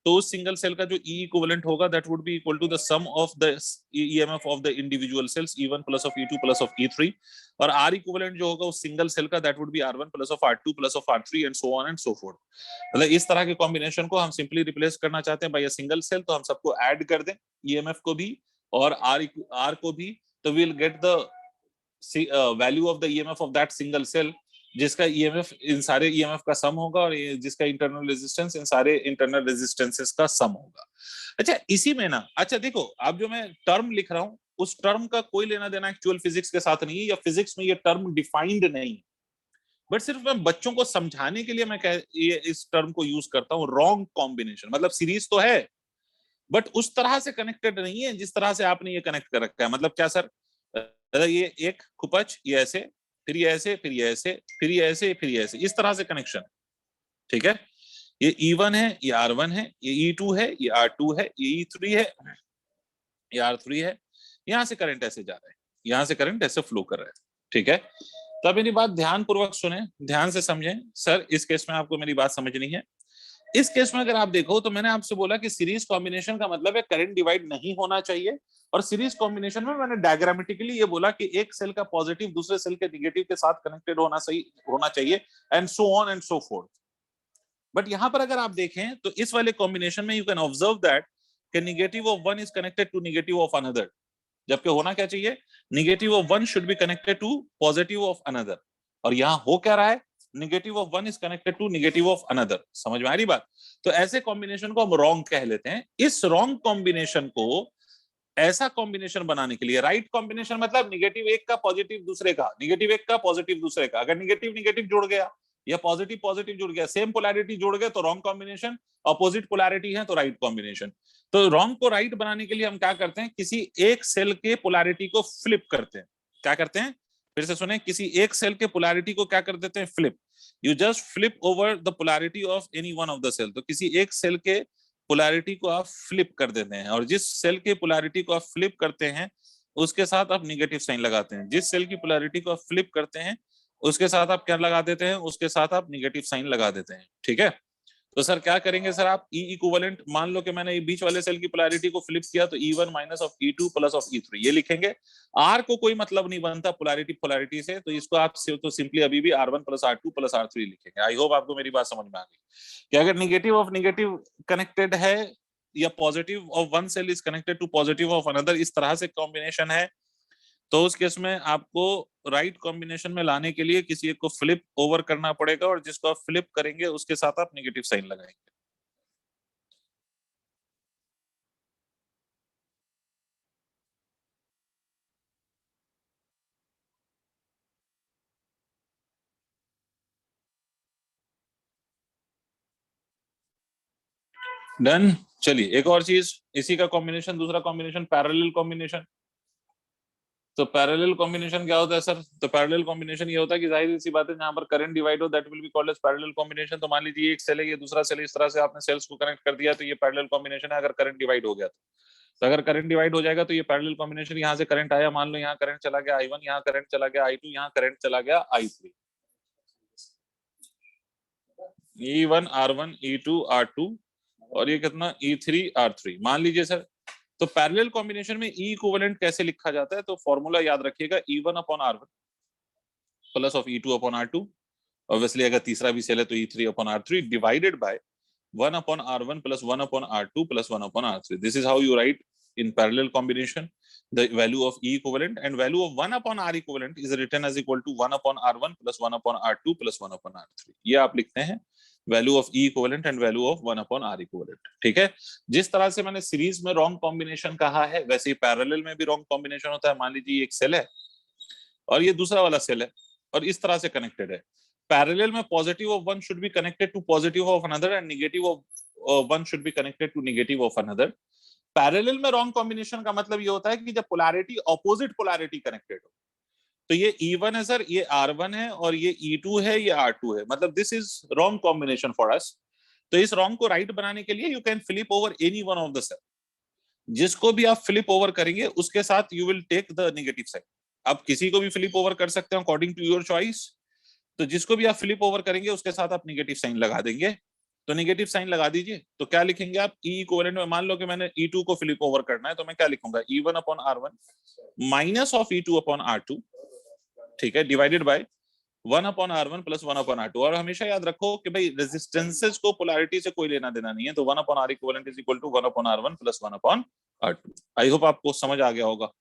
तो उस सिंगल सेल का जो ई इक्विवेलेंट होगा that would be equal to the sum of the EMF of the individual cells E1 plus of E2 plus of E3, और R equivalent जो होगा उस single cell का that would be R1 plus of R2 plus of R3 and so on and so fourth. मतलब इस तरह के combination को हम सिंपली रिप्लेस करना चाहते हैं बाय अ सिंगल सेल, तो हम सबको ऐड कर दें, ईएमएफ को भी और आर को भी, तो we will get the value of the EMF of that single cell, जिसका ईएमएफ इन सारे ईएमएफ का सम होगा, और जिसका इंटरनल रेजिस्टेंस इन सारे इंटरनल रेजिस्टेंसेस का सम होगा। अच्छा इसी में ना, अच्छा देखो अब जो मैं टर्म लिख रहा हूं उस टर्म का कोई लेना देना एक्चुअल फिजिक्स के साथ नहीं है, या फिजिक्स में ये टर्म डिफाइंड नहीं है, बट सिर्फ मैं बच्चों को समझाने के लिए मैं ये इस टर्म को यूज करता हूं, रॉन्ग कॉम्बिनेशन। मतलब सीरीज तो है बट उस तरह से कनेक्टेड नहीं है जिस तरह से आपने ये कनेक्ट कर रखा है। मतलब क्या सर, ये एक खुपच, ये ऐसे, फिर ये ऐसे, फिर ये ऐसे, फिर ये ऐसे, फिर ये ऐसे, इस तरह से कनेक्शन, ठीक है? ये E1 है, ये R1 है, ये E2 है, ये R2 है, ये E3 है, ये R3 है। यहां से करंट ऐसे जा रहा है, यहां से करंट ऐसे फ्लो कर रहा है, ठीक है? तो अब मेरी बात ध्यान पूर्वक सुने, ध्यान से समझें। सर इस केस में आपको मेरी बात समझनी है। इस केस में अगर आप देखो तो मैंने आपसे बोला कि सीरीज कॉम्बिनेशन का मतलब है करंट डिवाइड नहीं होना चाहिए, और सीरीज कॉम्बिनेशन में मैंने डायग्रामेटिकली ये बोला कि एक सेल का पॉजिटिव दूसरे सेल के निगेटिव के साथ कनेक्टेड होना चाहिए, and so on and so fourth. But यहां पर अगर आप देखें तो इस वाले कॉम्बिनेशन में यू कैन ऑब्जर्व दैट कि negative of one is connected to negative of another, जबकि होना क्या चाहिए, negative of one should be connected to positive of another, और यहां हो क्या रहा है, negative of one is connected to negative of another. समझ में आ रही बात? तो ऐसे कॉम्बिनेशन को हम रॉन्ग कह लेते हैं। इस रॉन्ग कॉम्बिनेशन को ऐसा कॉम्बिनेशन बनाने के लिए, राइट कॉम्बिनेशन मतलब निगेटिव एक का पॉजिटिव दूसरे का, निगेटिव एक का पॉजिटिव दूसरे का, अगर निगेटिव निगेटिव जुड़ गया या पॉजिटिव पॉजिटिव जुड़ गया, सेम पोलैरिटी जुड़ गए तो रॉन्ग कॉम्बिनेशन, अपोजिट पोलैरिटी है तो राइट कॉम्बिनेशन। तो रॉन्ग को राइट बनाने के लिए हम क्या करते हैं, किसी एक सेल के पोलैरिटी को फ्लिप करते हैं। क्या करते हैं, फिर से सुने, किसी एक सेल के पोलैरिटी को क्या कर देते हैं, flip. You just flip over the polarity of any one of the cell. तो किसी एक सेल के पोलैरिटी को आप फ्लिप कर देते हैं, और जिस सेल के पोलैरिटी को आप फ्लिप करते हैं उसके साथ आप निगेटिव साइन लगाते हैं। जिस सेल की पोलैरिटी को आप फ्लिप करते हैं उसके साथ आप क्या लगा देते हैं, उसके साथ आप निगेटिव साइन लगा देते हैं, ठीक है? तो सर क्या करेंगे सर, आप ई इक्विवेलेंट, मान लो कि मैंने ये बीच वाले सेल की पोलैरिटी को फ्लिप किया तो E1 minus of E2 plus of E3 ये लिखेंगे। आर को कोई मतलब नहीं बनता पोलैरिटी पोलैरिटी से, तो इसको आप तो सिंपली अभी भी R1 plus R2 plus R3 लिखेंगे। आई होप आपको मेरी बात समझ में आ गई कि अगर निगेटिव ऑफ निगेटिव कनेक्टेड है या positive of one cell is connected to positive of another, इस तरह से कॉम्बिनेशन है, तो उस केस में आपको राइट कॉम्बिनेशन में लाने के लिए किसी एक को फ्लिप ओवर करना पड़ेगा, और जिसको आप फ्लिप करेंगे उसके साथ आप नेगेटिव साइन लगाएंगे। डन। चलिए एक और चीज, इसी का कॉम्बिनेशन, दूसरा कॉम्बिनेशन पैरेलल कॉम्बिनेशन। तो पैरेलल कॉम्बिनेशन क्या होता है सर? तो पैरेलल कॉम्बिनेशन ये होता है कि जाहिर सी बात है, जहां पर करंट डिवाइड हो that will be called as parallel combination. तो मान लीजिए एक सेल है, ये दूसरा सेल, इस तरह से आपने सेल्स को कनेक्ट कर दिया, तो ये पैरेलल कॉम्बिनेशन है अगर करंट डिवाइड हो गया तो अगर करंट डिवाइड हो जाएगा तो ये पैरेलल कॉम्बिनेशन, यहाँ से करंट आया, मान लो यहाँ करंट चला गया I1, यहाँ करंट चला गया I2, यहाँ करंट चला गया I3, E1 R1 E2 R2, और ये कितना E3 R3 मान लीजिए सर। तो पैरेलल कॉम्बिनेशन में ई इक्विवेलेंट कैसे लिखा जाता है? तो फॉर्मूला याद रखिएगा, E1 upon R1 plus of E2 upon R2, obviously अगर तीसरा भी सेल है तो E3 upon R3 divided by 1 upon R1 plus 1 upon R2 plus 1 upon R3. This is how you write in parallel combination the value of E equivalent, and value of 1 upon R equivalent is written as equal to 1 upon R1 plus 1 upon R2 plus 1 upon R3. ये आप लिखते हैं value of E equivalent and value of 1 upon R equivalent। ठीक है, जिस तरह से मैंने सीरीज में रॉन्ग कॉम्बिनेशन कहा है, वैसे ही पैरेलल में भी रॉन्ग कॉम्बिनेशन होता है। मान लीजिए एक सेल है और ये दूसरा वाला सेल है और इस तरह से कनेक्टेड है। पैरेलल में positive of one should be connected to positive of another, and negative of one should be connected to negative of another. Parallel में रॉन्ग कॉम्बिनेशन का मतलब ये होता है कि जब पोलैरिटी ऑपोजिट पोलैरिटी कनेक्टेड हो। तो ये E1 है सर, ये R1 है, और ये E2 है, ये R2 है, मतलब this is wrong combination for us. तो इस रॉन्ग को राइट बनाने के लिए you can flip over any one of the cell. जिसको भी आप फ्लिप ओवर करेंगे उसके साथ you will take the negative sign. आप किसी को भी फ्लिप ओवर कर सकते हैं अकॉर्डिंग टू योर चॉइस। तो जिसको भी आप फ्लिप ओवर करेंगे उसके साथ आप नेगेटिव साइन लगा देंगे। तो नेगेटिव साइन लगा दीजिए। तो क्या लिखेंगे आप? ई इक्विवेलेंट में मान लो कि मैंने E2 को फ्लिप ओवर करना है, तो मैं क्या लिखूंगा? E1 upon R1 minus of E2 upon R2, ठीक है, divided by 1 upon R1 plus 1 upon R2। और हमेशा याद रखो कि भाई रेजिस्टेंसेस को पोलैरिटी से कोई लेना देना नहीं है। तो 1 upon R equivalent is equal to 1 upon R1 plus 1 upon R2। I hope आपको समझ आ गया होगा।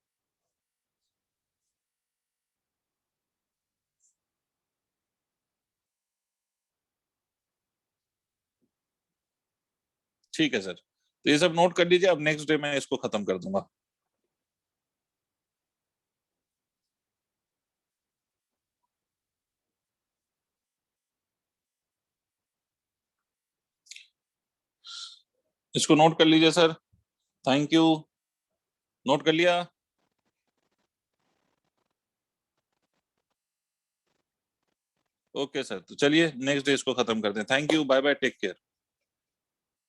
ठीक है सर, तो ये सब नोट कर लीजिए। अब नेक्स्ट डे मैं इसको खत्म कर दूंगा। इसको नोट कर लीजिए सर। Thank you. नोट कर लिया? ओके सर, तो चलिए नेक्स्ट डे इसको खत्म करते हैं। Thank you, bye bye, take care.